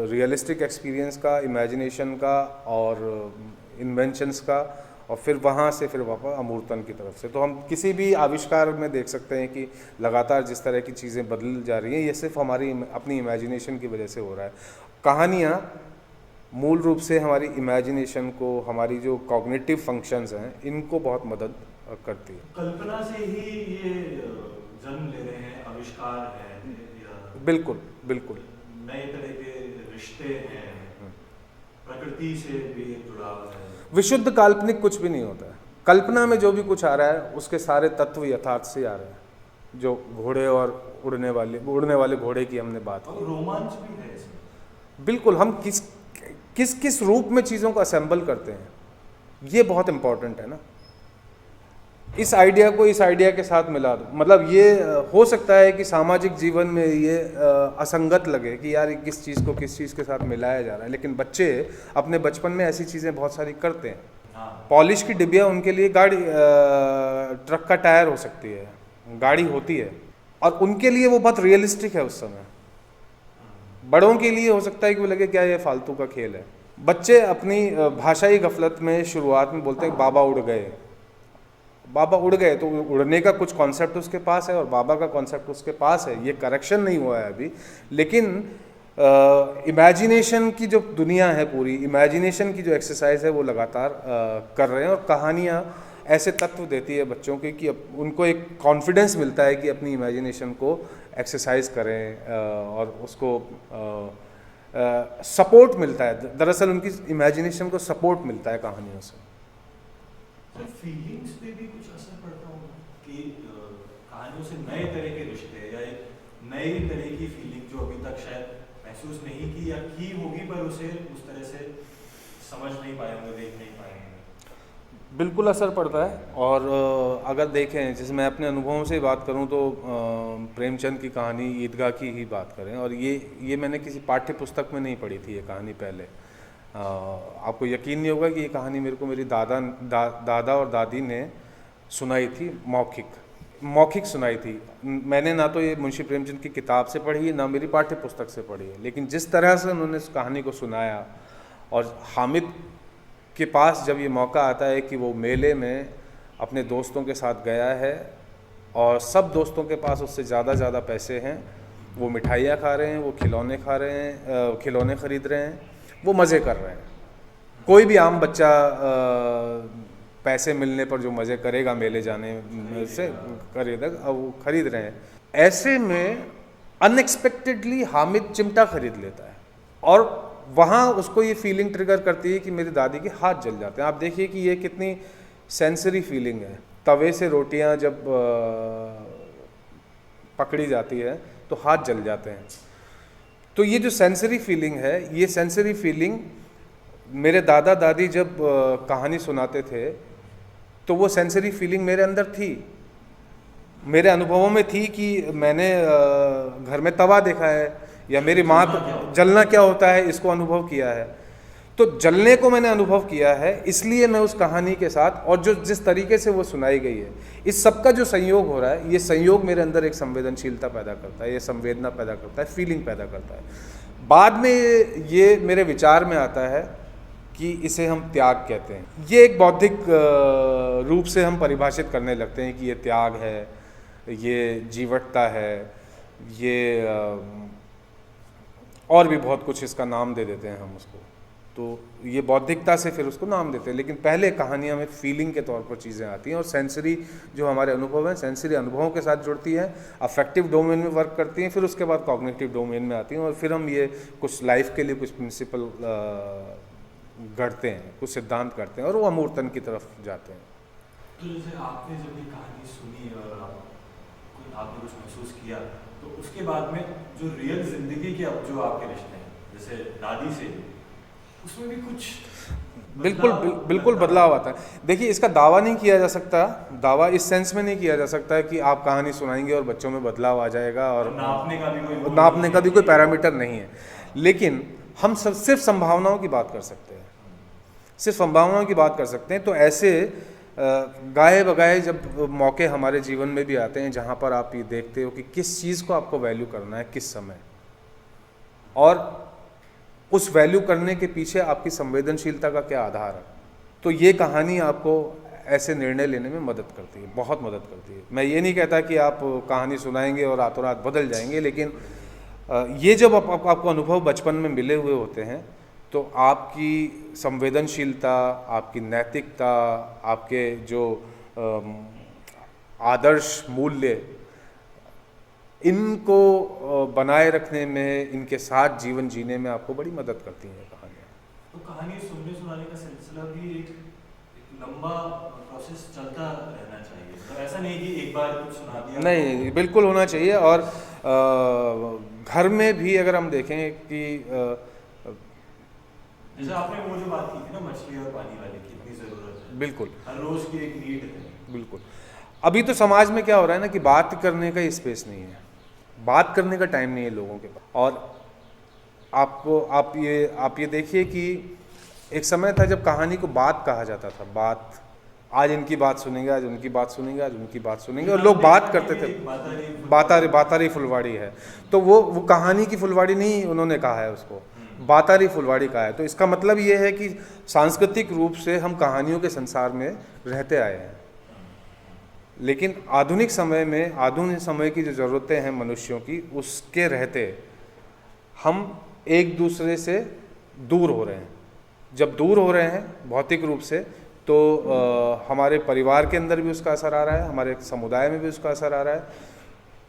S3: रियलिस्टिक एक्सपीरियंस का, इमेजिनेशन का और इन्वेंशंस का, और फिर वहाँ से फिर वापस अमूर्तन की तरफ से। तो हम किसी भी आविष्कार में देख सकते हैं कि लगातार जिस तरह की चीज़ें बदल जा रही हैं, ये सिर्फ हमारी अपनी इमेजिनेशन की वजह से हो रहा है। कहानियाँ मूल रूप से हमारी इमेजिनेशन को, हमारी जो कॉग्निटिव फंक्शंस हैं, इनको बहुत मदद करती है।
S2: कल्पना से ही ये जन्म ले रहे हैं, आविष्कार है,
S3: बिल्कुल बिल्कुल,
S2: नए तरह के रिश्ते हैं, प्रकृति से भी जुड़ाव है।
S3: विशुद्ध काल्पनिक कुछ भी नहीं होता है। कल्पना में जो भी कुछ आ रहा है उसके सारे तत्व यथार्थ से आ रहे हैं। जो घोड़े और उड़ने वाले घोड़े की हमने बात की,
S2: रोमांच भी है इसमें।
S3: बिल्कुल, हम किस रूप में चीज़ों को असेंबल करते हैं, ये बहुत इम्पोर्टेंट है ना। इस आइडिया को इस आइडिया के साथ मिला दो, मतलब ये हो सकता है कि सामाजिक जीवन में ये असंगत लगे कि यार किस चीज़ को किस चीज़ के साथ मिलाया जा रहा है, लेकिन बच्चे अपने बचपन में ऐसी चीज़ें बहुत सारी करते हैं। पॉलिश की डिब्बिया उनके लिए गाड़ी, ट्रक का टायर हो सकती है, गाड़ी होती है, और उनके लिए वो बहुत रियलिस्टिक है उस समय। बड़ों के लिए हो सकता है कि वो लगे क्या ये फालतू का खेल है। बच्चे अपनी भाषाई गफलत में शुरुआत में बोलते हैं बाबा उड़ गए, बाबा उड़ गए, तो उड़ने का कुछ कॉन्सेप्ट उसके पास है और बाबा का कॉन्सेप्ट उसके पास है। ये करेक्शन नहीं हुआ है अभी, लेकिन इमेजिनेशन की जो दुनिया है, पूरी इमेजिनेशन की जो एक्सरसाइज है वो लगातार कर रहे हैं। और कहानियाँ ऐसे तत्व देती है बच्चों के कि उनको एक कॉन्फिडेंस मिलता है कि अपनी इमेजिनेशन को एक्सरसाइज करें और उसको सपोर्ट मिलता है, दरअसल उनकी इमेजिनेशन को सपोर्ट मिलता है कहानियों से।
S2: सर फीलिंग्स पे भी कुछ असर पड़ता होगा कि कहानियों से नए तरह के रिश्ते या एक नई तरह की फीलिंग जो अभी तक शायद महसूस नहीं की या की होगी पर उसे उस तरह से समझ नहीं पाए होंगे, देख नहीं पाए होंगे।
S3: बिल्कुल असर पड़ता है। और अगर देखें, जैसे मैं अपने अनुभवों से बात करूं तो प्रेमचंद की कहानी ईदगाह की ही बात करें, और ये मैंने किसी पाठ्य पुस्तक में नहीं पढ़ी थी ये कहानी पहले। आपको यकीन नहीं होगा कि ये कहानी मेरे को मेरी दादा और दादी ने सुनाई थी, मौखिक सुनाई थी। मैंने ना तो ये मुंशी प्रेमचंद की किताब से पढ़ी है, ना मेरी पाठ्य पुस्तक से पढ़ी है, लेकिन जिस तरह से उन्होंने इस कहानी को सुनाया, और हामिद के पास जब ये मौका आता है कि वो मेले में अपने दोस्तों के साथ गया है और सब दोस्तों के पास उससे ज़्यादा पैसे हैं, वो मिठाइयाँ खा रहे हैं, वो खिलौने खा रहे हैं, खिलौने ख़रीद रहे हैं, वो मज़े कर रहे हैं। कोई भी आम बच्चा पैसे मिलने पर जो मज़े करेगा मेले जाने से खरीदेगा, वो खरीद रहे हैं। ऐसे में अनएक्सपेक्टेडली हामिद चिमटा खरीद लेता है, और वहाँ उसको ये फीलिंग ट्रिगर करती है कि मेरी दादी के हाथ जल जाते हैं। आप देखिए कि ये कितनी सेंसरी फीलिंग है। तवे से रोटियाँ जब पकड़ी जाती है तो हाथ जल जाते हैं। तो ये जो सेंसरी फीलिंग है, ये सेंसरी फीलिंग मेरे दादा दादी जब कहानी सुनाते थे तो वो सेंसरी फीलिंग मेरे अंदर थी, मेरे अनुभवों में थी कि मैंने घर में तवा देखा है, या मेरी माँ जलना क्या होता है इसको अनुभव किया है। तो जलने को मैंने अनुभव किया है, इसलिए मैं उस कहानी के साथ, और जो जिस तरीके से वो सुनाई गई है, इस सब का जो संयोग हो रहा है, ये संयोग मेरे अंदर एक संवेदनशीलता पैदा करता है, ये संवेदना पैदा करता है, फीलिंग पैदा करता है। बाद में ये मेरे विचार में आता है कि इसे हम त्याग कहते हैं। ये एक बौद्धिक रूप से हम परिभाषित करने लगते हैं कि ये त्याग है, ये जीवटता है, ये और भी बहुत कुछ इसका नाम दे देते हैं हम उसको। तो ये बौद्धिकता से फिर उसको नाम देते हैं, लेकिन पहले कहानियाँ में फीलिंग के तौर पर चीज़ें आती हैं, और सेंसरी जो हमारे अनुभव हैं, सेंसरी अनुभवों के साथ जुड़ती हैं, अफेक्टिव डोमेन में वर्क करती हैं, फिर उसके बाद कॉग्निटिव डोमेन में आती हैं, और फिर हम ये कुछ लाइफ के लिए कुछ प्रिंसिपल गढ़ते हैं, कुछ सिद्धांत करते हैं, और वो अमूर्तन की तरफ जाते हैं।
S2: तो जैसे आपने जब ये कहानी सुनी और आपने कुछ महसूस किया, तो उसके बाद में जो रियल जिंदगी के अब जो आपके रिश्ते हैं, जैसे दादी से, उसमें भी कुछ
S3: बिल्कुल बदलाव आता है। देखिए, इसका दावा नहीं किया जा सकता, दावा इस सेंस में नहीं किया जा सकता है कि आप कहानी सुनाएंगे और बच्चों में बदलाव आ जाएगा, और नापने का भी कोई पैरामीटर नहीं है। लेकिन हम सिर्फ संभावनाओं की बात कर सकते हैं, सिर्फ संभावनाओं की बात कर सकते हैं। तो ऐसे गाए बगाए जब मौके हमारे जीवन में भी आते हैं, जहाँ पर आप ये देखते हो कि किस चीज़ को आपको वैल्यू करना है किस समय, और उस वैल्यू करने के पीछे आपकी संवेदनशीलता का क्या आधार है, तो ये कहानी आपको ऐसे निर्णय लेने में मदद करती है, बहुत मदद करती है। मैं ये नहीं कहता कि आप कहानी सुनाएंगे और रातों रात बदल जाएंगे, लेकिन ये जब आपको अनुभव बचपन में मिले हुए होते हैं, तो आपकी संवेदनशीलता, आपकी नैतिकता, आपके जो आदर्श मूल्य, इनको बनाए रखने में, इनके साथ जीवन जीने में आपको बड़ी मदद करती हैं कहानियाँ।
S2: तो कहानी सुनने सुनाने का सिलसिला भी एक लंबा प्रोसेस चलता रहना चाहिए, तो ऐसा नहीं कि एक बार कुछ सुना दिया।
S3: नहीं, बिल्कुल होना चाहिए। और घर में भी अगर हम देखें कि
S2: जैसे आपने वो जो बात की थी ना, मछली और पानी वाले की इतनी ज़रूरत है,
S3: बिल्कुल
S2: हर रोज़ की एक नीड है।
S3: बिल्कुल। अभी तो समाज में क्या हो रहा है ना कि बात करने का स्पेस नहीं है, बात करने का टाइम नहीं है लोगों के पास। और आप ये देखिए कि एक समय था जब कहानी को बात कहा जाता था, बात, आज इनकी बात सुनेंगे, आज उनकी बात सुनेंगे, आज उनकी बात सुनेंगे, और लोग बात करते थे। बातारी फुलवाड़ी है, तो वो कहानी की फुलवाड़ी नहीं उन्होंने कहा है, उसको बातारी फुलवाड़ी कहा है। तो इसका मतलब ये है कि सांस्कृतिक रूप से हम कहानियों के संसार में रहते आए हैं, लेकिन आधुनिक समय की जो ज़रूरतें हैं मनुष्यों की, उसके रहते हम एक दूसरे से दूर हो रहे हैं। जब दूर हो रहे हैं भौतिक रूप से, तो हमारे परिवार के अंदर भी उसका असर आ रहा है, हमारे समुदाय में भी उसका असर आ रहा है,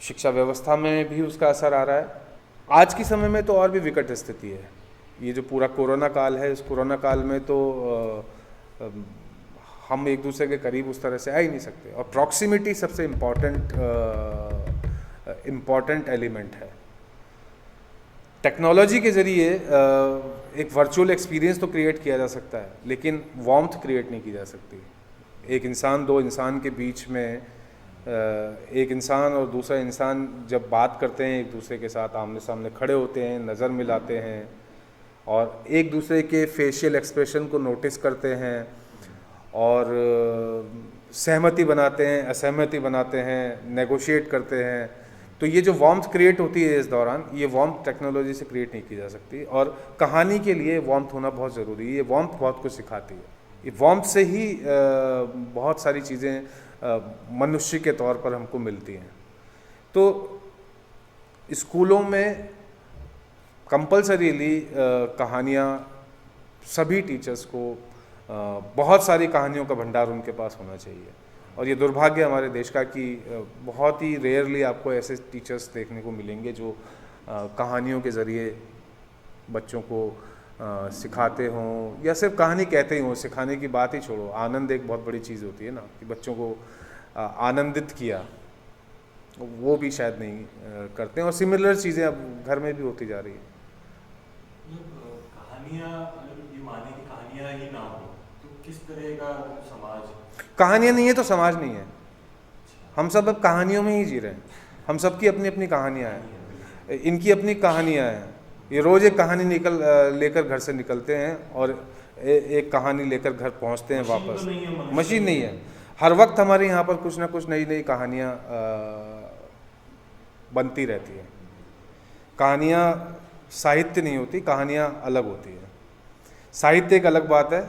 S3: शिक्षा व्यवस्था में भी उसका असर आ रहा है। आज के समय में तो और भी विकट स्थिति है। ये जो पूरा कोरोना काल है, इस कोरोना काल में तो हम एक दूसरे के करीब उस तरह से आ ही नहीं सकते, और प्रॉक्सिमिटी सबसे इम्पॉर्टेंट एलिमेंट है। टेक्नोलॉजी के ज़रिए एक वर्चुअल एक्सपीरियंस तो क्रिएट किया जा सकता है, लेकिन वार्मथ क्रिएट नहीं की जा सकती। एक इंसान, दो इंसान के बीच में एक इंसान और दूसरा इंसान जब बात करते हैं, एक दूसरे के साथ आमने सामने खड़े होते हैं, नज़र मिलाते हैं और एक दूसरे के फेशियल एक्सप्रेशन को नोटिस करते हैं और सहमति बनाते हैं, असहमति बनाते हैं, नेगोशिएट करते हैं, तो ये जो वार्मथ क्रिएट होती है इस दौरान, ये वार्मथ टेक्नोलॉजी से क्रिएट नहीं की जा सकती। और कहानी के लिए वार्मथ होना बहुत ज़रूरी है। ये वार्मथ बहुत कुछ सिखाती है। ये वार्मथ से ही बहुत सारी चीज़ें मनुष्य के तौर पर हमको मिलती हैं। तो स्कूलों में कंपल्सरीली कहानियाँ, सभी टीचर्स को बहुत सारी कहानियों का भंडार उनके पास होना चाहिए। और ये दुर्भाग्य हमारे देश का कि बहुत ही रेयरली आपको ऐसे टीचर्स देखने को मिलेंगे जो कहानियों के ज़रिए बच्चों को सिखाते हों, या सिर्फ कहानी कहते ही हों। सिखाने की बात ही छोड़ो, आनंद एक बहुत बड़ी चीज़ होती है ना, कि बच्चों को आनंदित किया, वो भी शायद नहीं करते हैं। और सिमिलर चीज़ें अब घर में भी होती जा रही हैं।
S2: कहानियाँ, ये माने कि कहानियाँ ही ना हो तो किस तरह का समाज?
S3: कहानियाँ नहीं है तो समाज नहीं है। हम सब अब कहानियों में ही जी रहे हैं। हम सबकी अपनी अपनी कहानियाँ हैं, इनकी अपनी कहानियाँ हैं। ये रोज़ एक कहानी लेकर घर से निकलते हैं और एक कहानी लेकर घर पहुंचते हैं वापस। मशीन नहीं है। हर वक्त हमारे यहाँ पर कुछ ना कुछ नई नई कहानियाँ बनती रहती हैं। कहानियाँ साहित्य नहीं होती, कहानियाँ अलग होती है। साहित्य एक अलग बात है,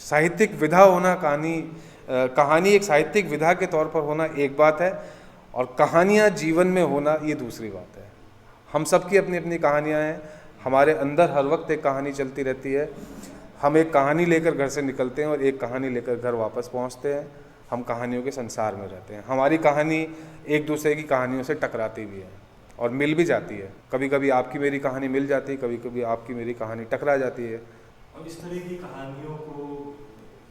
S3: साहित्यिक विधा होना, कहानी एक साहित्यिक विधा के तौर पर होना एक बात है, और कहानियाँ जीवन में होना ये दूसरी बात है। हम सब की अपनी अपनी कहानियाँ हैं। हमारे अंदर हर वक्त एक कहानी चलती रहती है। हम एक कहानी लेकर घर से निकलते हैं और एक कहानी लेकर घर वापस पहुँचते हैं। हम कहानियों के संसार में रहते हैं। हमारी कहानी एक दूसरे की कहानियों से टकराती भी है और मिल भी जाती है। कभी कभी आपकी मेरी कहानी मिल जाती है, कभी कभी आपकी मेरी कहानी टकरा जाती है।
S2: और इस तरह की कहानियों को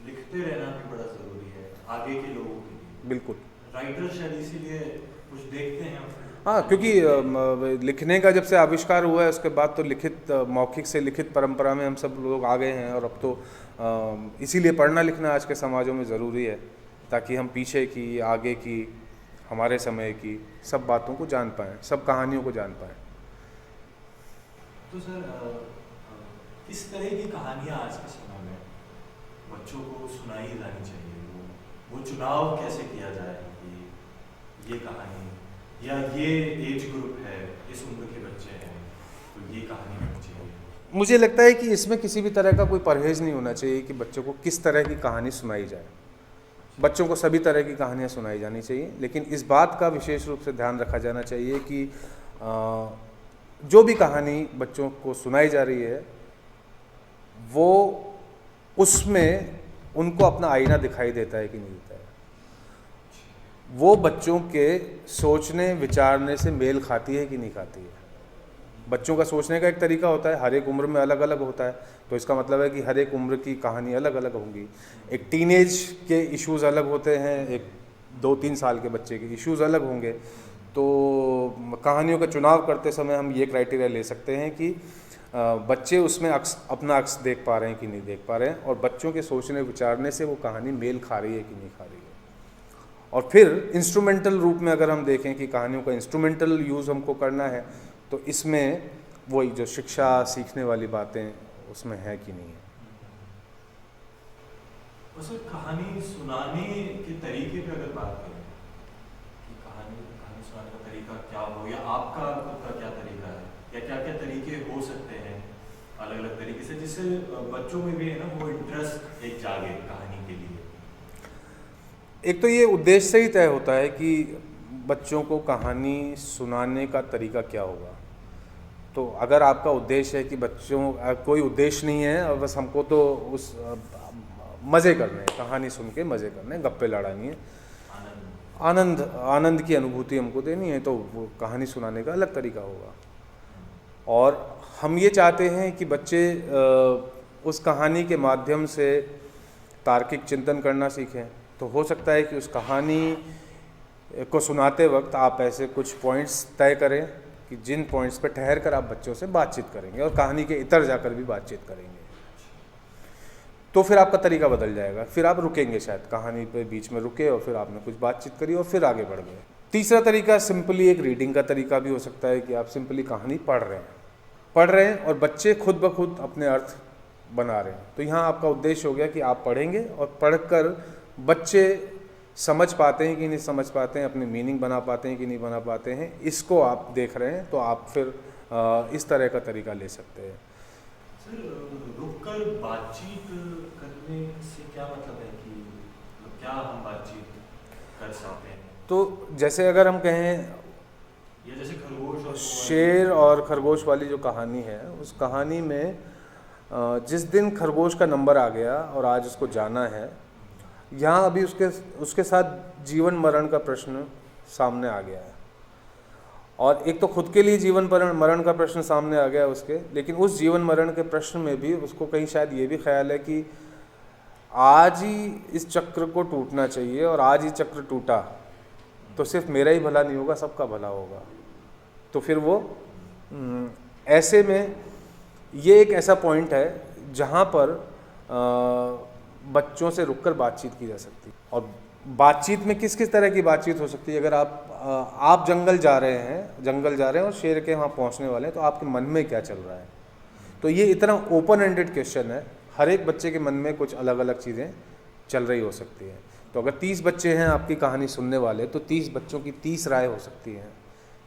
S2: लिखते रहना भी बड़ा ज़रूरी है आगे के लोगों के लिए।
S3: बिल्कुल।
S2: राइटर शायद इसीलिए कुछ देखते हैं।
S3: हाँ, क्योंकि लिखने का जब से आविष्कार हुआ है उसके बाद तो लिखित, मौखिक से लिखित परंपरा में हम सब लोग आ गए हैं। और अब तो इसीलिए पढ़ना लिखना आज के समाजों में ज़रूरी है, ताकि हम पीछे की, आगे की, हमारे समय की सब बातों को जान पाएँ, सब कहानियों को जान पाएँ।
S2: तो सर, किस तरह की कहानियाँ आज के समय में बच्चों को सुनाई जानी चाहिए? वो चुनाव कैसे किया जाए कि ये कहानी या ये एज ग्रुप है, इस उम्र के बच्चे हैं तो ये कहानी होनी चाहिए?
S3: मुझे लगता है कि इसमें किसी भी तरह का कोई परहेज़ नहीं होना चाहिए कि बच्चों को किस तरह की कहानी सुनाई जाए। बच्चों को सभी तरह की कहानियाँ सुनाई जानी चाहिए, लेकिन इस बात का विशेष रूप से ध्यान रखा जाना चाहिए कि जो भी कहानी बच्चों को सुनाई जा रही है वो उसमें उनको अपना आईना दिखाई देता है कि नहीं देता है, वो बच्चों के सोचने विचारने से मेल खाती है कि नहीं खाती है। बच्चों का सोचने का एक तरीका होता है, हर एक उम्र में अलग अलग होता है, तो इसका मतलब है कि हर एक उम्र की कहानी अलग अलग होंगी। एक टीनेज के इश्यूज़ अलग होते हैं, एक 2-3 साल के बच्चे के इश्यूज़ अलग होंगे। तो कहानियों का चुनाव करते समय हम ये क्राइटेरिया ले सकते हैं कि बच्चे उसमें अपना अक्स देख पा रहे हैं कि नहीं देख पा रहे हैं, और बच्चों के सोचने विचारने से वो कहानी मेल खा रही है कि नहीं खा रही है। और फिर इंस्ट्रूमेंटल रूप में अगर हम देखें कि कहानियों का इंस्ट्रूमेंटल यूज़ हमको करना है, तो इसमें वही जो शिक्षा सीखने वाली बातें उसमें है कि नहीं है।
S2: उसे कहानी सुनाने के तरीके पे अगर बात करें कि कहानी सुनाने का तरीका क्या हो, या आपका खुद का क्या तरीका है, या क्या क्या तरीके हो सकते हैं अलग अलग तरीके से, जिससे बच्चों में भी है ना वो इंटरेस्ट एक जागे कहानी के लिए?
S3: एक तो ये उद्देश्य से ही तय होता है कि बच्चों को कहानी सुनाने का तरीका क्या होगा। तो अगर आपका उद्देश्य है कि बच्चों, कोई उद्देश्य नहीं है और बस हमको तो उस मज़े करने, कहानी सुन के मज़े करने, गप्पे लड़ानी है, आनंद की अनुभूति हमको देनी है, तो वो कहानी सुनाने का अलग तरीका होगा। और हम ये चाहते हैं कि बच्चे उस कहानी के माध्यम से तार्किक चिंतन करना सीखें। तो हो सकता है कि उस कहानी को सुनाते वक्त आप ऐसे कुछ पॉइंट्स तय करें कि जिन पॉइंट्स पर ठहर कर आप बच्चों से बातचीत करेंगे और कहानी के इतर जाकर भी बातचीत करेंगे, तो फिर आपका तरीका बदल जाएगा। फिर आप रुकेंगे, शायद कहानी पे बीच में रुके और फिर आपने कुछ बातचीत करी और फिर आगे बढ़ गए। तीसरा तरीका सिंपली एक रीडिंग का तरीका भी हो सकता है कि आप सिंपली कहानी पढ़ रहे हैं और बच्चे खुद ब खुद अपने अर्थ बना रहे हैं। तो यहाँ आपका उद्देश्य हो गया कि आप पढ़ेंगे और पढ़कर बच्चे समझ पाते हैं कि नहीं समझ पाते हैं, अपने मीनिंग बना पाते हैं कि नहीं बना पाते हैं, इसको आप देख रहे हैं। तो आप फिर इस तरह का तरीका ले सकते हैं।
S2: सर, रुककर बातचीत करने से क्या मतलब है कि क्या हम बातचीत कर सकते हैं?
S3: तो जैसे अगर हम कहें,
S2: या जैसे खरगोश और
S3: शेर और खरगोश वाली जो कहानी है, उस कहानी में जिस दिन खरगोश का नंबर आ गया और आज उसको जाना है, यहाँ अभी उसके साथ जीवन मरण का प्रश्न सामने आ गया है। और एक तो खुद के लिए जीवन मरण का प्रश्न सामने आ गया है उसके, लेकिन उस जीवन मरण के प्रश्न में भी उसको कहीं शायद ये भी ख्याल है कि आज ही इस चक्र को टूटना चाहिए और आज ही चक्र टूटा तो सिर्फ मेरा ही भला नहीं होगा, सबका भला होगा। तो फिर वो ऐसे में ये एक ऐसा पॉइंट है जहाँ पर बच्चों से रुककर बातचीत की जा सकती है। और बातचीत में किस किस तरह की बातचीत हो सकती है? अगर आप जंगल जा रहे हैं और शेर के वहाँ पहुँचने वाले हैं, तो आपके मन में क्या चल रहा है? तो ये इतना ओपन एंडेड क्वेश्चन है, हर एक बच्चे के मन में कुछ अलग अलग चीज़ें चल रही हो सकती हैं। तो अगर 30 बच्चे हैं आपकी कहानी सुनने वाले, तो 30 बच्चों की 30 राय हो सकती हैं।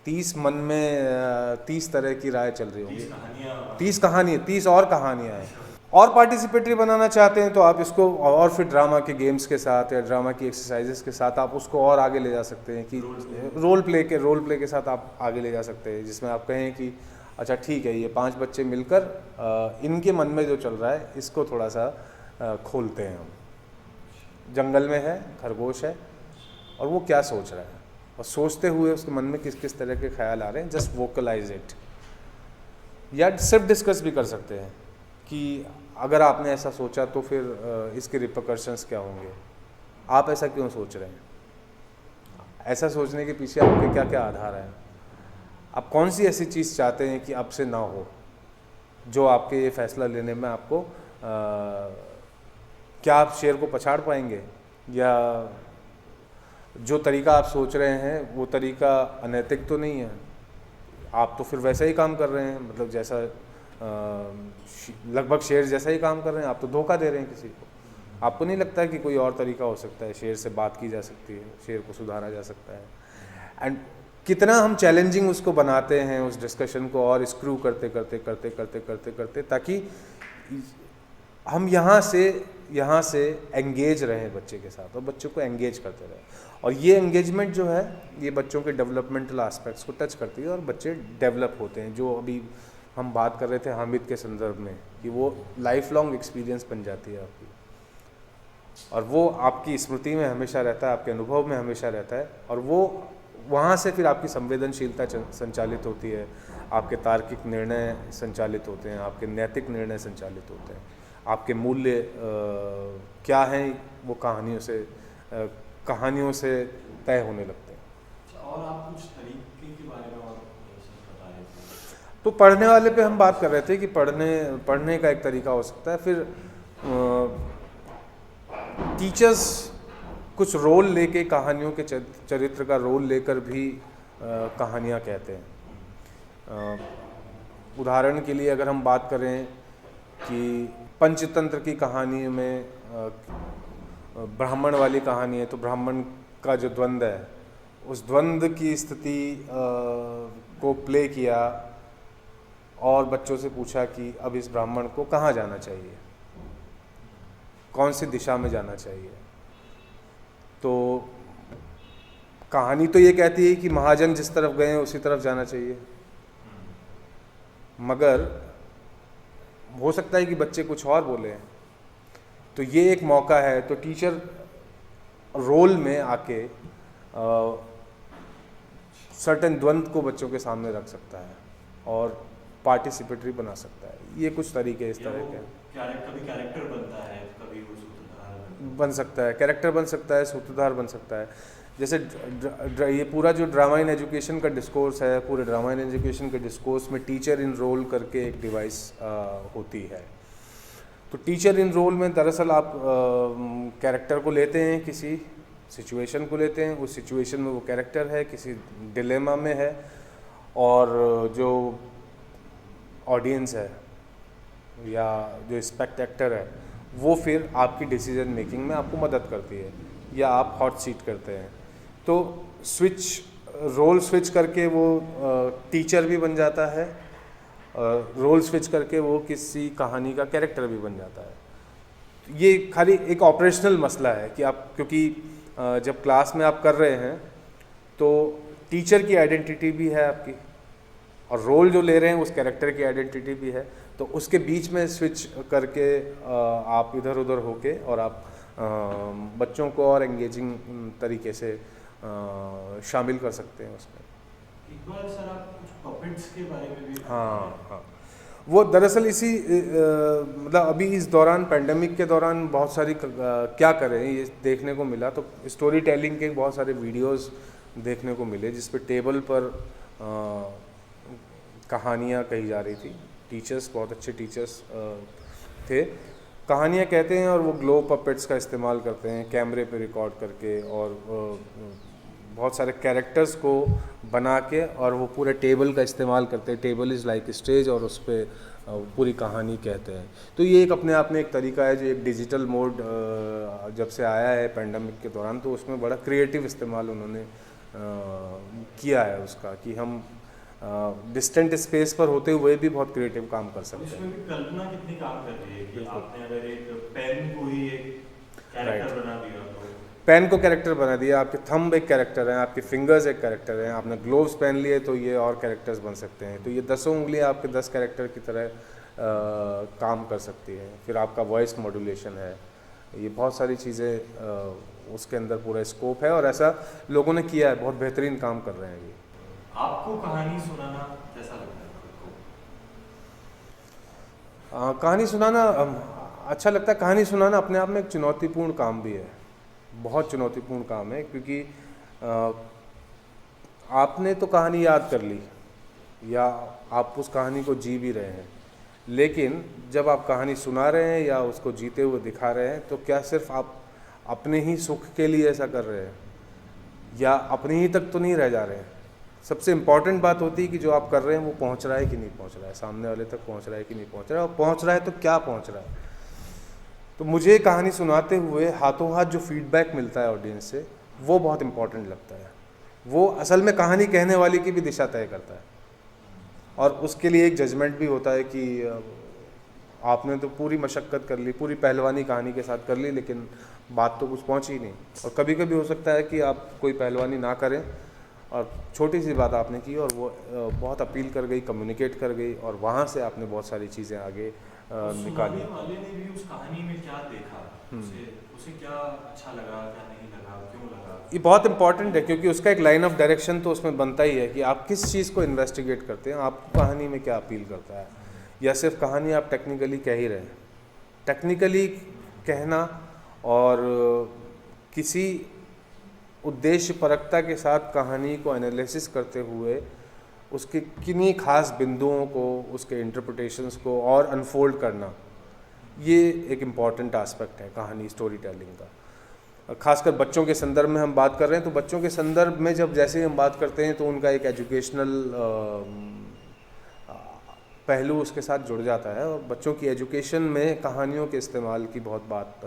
S3: 30 मन में 30 तरह की राय चल रही होंगी, 30 और कहानियाँ हैं। और पार्टिसिपेटरी बनाना चाहते हैं तो आप इसको और फिर ड्रामा के गेम्स के साथ या ड्रामा की एक्सरसाइजेस के साथ आप उसको और आगे ले जा सकते हैं कि रोल प्ले के साथ आप आगे ले जा सकते हैं, जिसमें आप कहें कि अच्छा ठीक है, ये 5 बच्चे मिलकर इनके मन में जो चल रहा है इसको थोड़ा सा खोलते हैं हम। जंगल में है, खरगोश है और वो क्या सोच रहा है, और सोचते हुए उसके मन में किस किस तरह के ख्याल आ रहे हैं, जस्ट वोकलाइज इट। या सिर्फ डिस्कस भी कर सकते हैं कि अगर आपने ऐसा सोचा तो फिर इसके रिपरकशंस क्या होंगे, आप ऐसा क्यों सोच रहे हैं, ऐसा सोचने के पीछे आपके क्या क्या आधार हैं, आप कौन सी ऐसी चीज़ चाहते हैं कि अब से ना हो, जो आपके ये फैसला लेने में आपको क्या आप शेर को पछाड़ पाएंगे, या जो तरीका आप सोच रहे हैं वो तरीका अनैतिक तो नहीं है, आप तो फिर वैसा ही काम कर रहे हैं, मतलब जैसा लगभग शेर जैसा ही काम कर रहे हैं, आप तो धोखा दे रहे हैं किसी को। आपको नहीं लगता कि कोई और तरीका हो सकता है, शेर से बात की जा सकती है, शेर को सुधारा जा सकता है। एंड कितना हम चैलेंजिंग उसको बनाते हैं उस डिस्कशन को, और स्क्रू करते ताकि हम यहाँ से एंगेज रहें बच्चे के साथ और बच्चों को एंगेज करते रहें। और ये एंगेजमेंट जो है ये बच्चों के डेवलपमेंटल एस्पेक्ट्स को टच करती है और बच्चे डेवलप होते हैं। जो अभी हम बात कर रहे थे हामिद के संदर्भ में कि वो लाइफ लॉन्ग एक्सपीरियंस बन जाती है आपकी, और वो आपकी स्मृति में हमेशा रहता है, आपके अनुभव में हमेशा रहता है, और वो वहाँ से फिर आपकी संवेदनशीलता संचालित होती है, आपके तार्किक निर्णय संचालित होते हैं, आपके नैतिक निर्णय संचालित होते हैं, आपके मूल्य क्या हैं वो कहानियों से तय होने लगते हैं।
S2: और आप कुछ तरीके के बारे में और बता रहे थे?
S3: तो पढ़ने वाले पे हम बात कर रहे थे कि पढ़ने का एक तरीका हो सकता है। फिर टीचर्स कुछ रोल लेके कहानियों के चरित्र का रोल लेकर भी कहानियाँ कहते हैं। उदाहरण के लिए अगर हम बात करें कि पंचतंत्र की कहानी में ब्राह्मण वाली कहानी है, तो ब्राह्मण का जो द्वंद्व है, उस द्वंद्व की स्थिति को प्ले किया और बच्चों से पूछा कि अब इस ब्राह्मण को कहाँ जाना चाहिए, कौन सी दिशा में जाना चाहिए। तो कहानी तो ये कहती है कि महाजन जिस तरफ गए उसी तरफ जाना चाहिए, मगर हो सकता है कि बच्चे कुछ और बोले हैं। तो ये एक मौका है, तो टीचर रोल में आके सर्टेन द्वंद्व को बच्चों के सामने रख सकता है और पार्टिसिपेटरी बना सकता है। ये कुछ तरीके इस तरह के हैं।
S2: कभी कैरेक्टर बनता है, कभी वो सूत्रधार
S3: बन सकता है, कैरेक्टर बन सकता है, सूत्रधार बन सकता है। जैसे ये पूरा जो ड्रामा इन एजुकेशन का डिस्कोर्स है, पूरे ड्रामा इन एजुकेशन के डिस्कोर्स में टीचर इन रोल करके एक डिवाइस होती है। तो टीचर इन रोल में दरअसल आप कैरेक्टर को लेते हैं, किसी सिचुएशन को लेते हैं, उस सिचुएशन में वो कैरेक्टर है, किसी डिलेमा में है, और जो ऑडियंस है या जो स्पेक्टेक्टर है वो फिर आपकी डिसीजन मेकिंग में आपको मदद करती है, या आप हॉट सीट करते हैं। तो रोल स्विच करके वो टीचर भी बन जाता है, रोल स्विच करके वो किसी कहानी का कैरेक्टर भी बन जाता है। ये खाली एक ऑपरेशनल मसला है कि आप, क्योंकि जब क्लास में आप कर रहे हैं तो टीचर की आइडेंटिटी भी है आपकी, और रोल जो ले रहे हैं उस कैरेक्टर की आइडेंटिटी भी है, तो उसके बीच में स्विच करके आप इधर उधर होके और आप बच्चों को और एंगेजिंग तरीके से शामिल कर सकते हैं उसमें।
S2: एक बार सर आप कुछ पपेट्स के बारे में भी
S3: हाँ, वो दरअसल इसी मतलब अभी इस दौरान, पेंडेमिक के दौरान बहुत सारी क्या करें ये देखने को मिला। तो स्टोरी टेलिंग के बहुत सारे वीडियोस देखने को मिले जिस पे टेबल पर कहानियाँ कही जा रही थी। टीचर्स, बहुत अच्छे टीचर्स थे, कहानियाँ कहते हैं, और वो ग्लो पपेट्स का इस्तेमाल करते हैं कैमरे पे रिकॉर्ड करके, और बहुत सारे कैरेक्टर्स को बना के, और वो पूरे टेबल का इस्तेमाल करते हैं। टेबल इज़ लाइक स्टेज, और उस पर पूरी कहानी कहते हैं। तो ये एक अपने आप में एक तरीका है, जो एक डिजिटल मोड जब से आया है पेंडेमिक के दौरान, तो उसमें बड़ा क्रिएटिव इस्तेमाल उन्होंने किया है उसका, कि हम डिस्टेंट स्पेस पर होते हुए भी बहुत क्रिएटिव काम कर सकते हैं।
S2: उसमें भी कल्पना कितनी काम कर रही है कि आपने अगर एक पेन को ही एक कैरेक्टर बना दिया, तो
S3: पेन को कैरेक्टर बना दिया, आपके थंब एक कैरेक्टर हैं, आपके फिंगर्स एक कैरेक्टर हैं, आपने ग्लोव्स पहन लिए तो ये और कैरेक्टर्स बन सकते हैं। तो ये 10 उंगलियां आपके 10 कैरेक्टर की तरह काम कर सकती हैं। फिर आपका वॉइस मॉड्यूलेशन है, ये बहुत सारी चीज़ें उसके अंदर पूरा स्कोप है, और ऐसा लोगों ने किया है, बहुत बेहतरीन काम कर रहे हैं ये।
S2: आपको कहानी सुनाना कैसा लगता है आपको?
S3: कहानी सुनाना अच्छा लगता है। कहानी सुनाना अपने आप में एक चुनौतीपूर्ण काम भी है, बहुत चुनौतीपूर्ण काम है, क्योंकि आपने तो कहानी याद कर ली या आप उस कहानी को जी भी रहे हैं, लेकिन जब आप कहानी सुना रहे हैं या उसको जीते हुए दिखा रहे हैं, तो क्या सिर्फ आप अपने ही सुख के लिए ऐसा कर रहे हैं, या अपने ही तक तो नहीं रह जा रहे हैं। सबसे इम्पॉर्टेंट बात होती है कि जो आप कर रहे हैं वो पहुंच रहा है कि नहीं पहुंच रहा है, सामने वाले तक पहुंच रहा है कि नहीं पहुंच रहा है, और पहुंच रहा है तो क्या पहुंच रहा है। तो मुझे कहानी सुनाते हुए हाथों हाथ जो फीडबैक मिलता है ऑडियंस से, वो बहुत इम्पॉर्टेंट लगता है। वो असल में कहानी कहने वाले की भी दिशा तय करता है, और उसके लिए एक जजमेंट भी होता है कि आपने तो पूरी मशक्क़त कर ली, पूरी पहलवानी कहानी के साथ कर ली, लेकिन बात तो कुछ पहुंची ही नहीं। और कभी कभी हो सकता है कि आप कोई पहलवानी ना करें, और छोटी सी बात आपने की और वो बहुत अपील कर गई, कम्युनिकेट कर गई, और वहाँ से आपने बहुत सारी चीज़ें आगे निकाली।
S2: सुनाने वाले ने भी उस कहानी में क्या देखा, उसे क्या अच्छा लगा, क्या नहीं लगा, क्यों लगा,
S3: ये बहुत इंपॉर्टेंट है, क्योंकि उसका एक लाइन ऑफ डायरेक्शन तो उसमें बनता ही है कि आप किस चीज़ को इन्वेस्टिगेट करते हैं, आपको कहानी में क्या अपील करता है, या सिर्फ कहानी आप टेक्निकली कह ही रहे हैं। टेक्निकली कहना और किसी उद्देश्य परकता के साथ कहानी को एनालिसिस करते हुए उसके किन्हीं खास बिंदुओं को, उसके इंटरप्रिटेशंस को और अनफोल्ड करना, ये एक इम्पॉर्टेंट एस्पेक्ट है कहानी स्टोरी टेलिंग का। खासकर बच्चों के संदर्भ में हम बात कर रहे हैं, तो बच्चों के संदर्भ में जब जैसे ही हम बात करते हैं तो उनका एक एजुकेशनल पहलू उसके साथ जुड़ जाता है, और बच्चों की एजुकेशन में कहानियों के इस्तेमाल की बहुत बात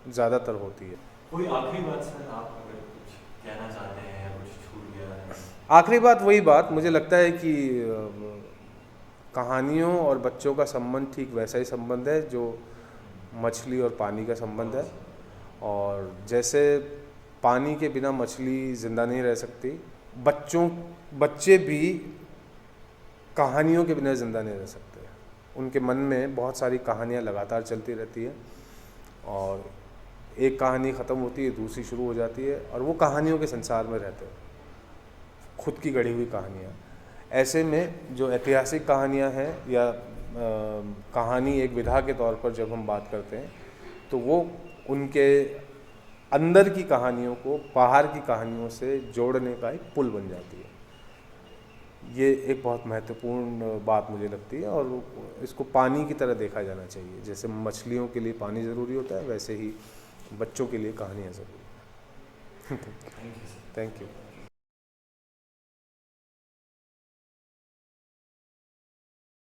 S3: ज़्यादातर होती है।
S2: कोई आखिरी बात सर, आप अगर कुछ कहना चाहते हैं या कुछ छूट गया है?
S3: आखिरी बात वही बात, मुझे लगता है कि कहानियों और बच्चों का संबंध ठीक वैसा ही संबंध है जो मछली और पानी का संबंध है। और जैसे पानी के बिना मछली ज़िंदा नहीं रह सकती, बच्चे भी कहानियों के बिना ज़िंदा नहीं रह सकते। उनके मन में बहुत सारी कहानियाँ लगातार चलती रहती हैं, और एक कहानी ख़त्म होती है, दूसरी शुरू हो जाती है, और वो कहानियों के संसार में रहते हैं, खुद की गढ़ी हुई कहानियाँ। ऐसे में जो ऐतिहासिक कहानियाँ हैं या कहानी एक विधा के तौर पर जब हम बात करते हैं तो वो उनके अंदर की कहानियों को बाहर की कहानियों से जोड़ने का एक पुल बन जाती है। ये एक बहुत महत्वपूर्ण बात मुझे लगती है और इसको पानी की तरह देखा जाना चाहिए। जैसे मछलियों के लिए पानी ज़रूरी होता है, वैसे ही बच्चों के लिए कहानियाँ ज़रूरी हैं।
S2: Thank you sir.
S3: Thank you.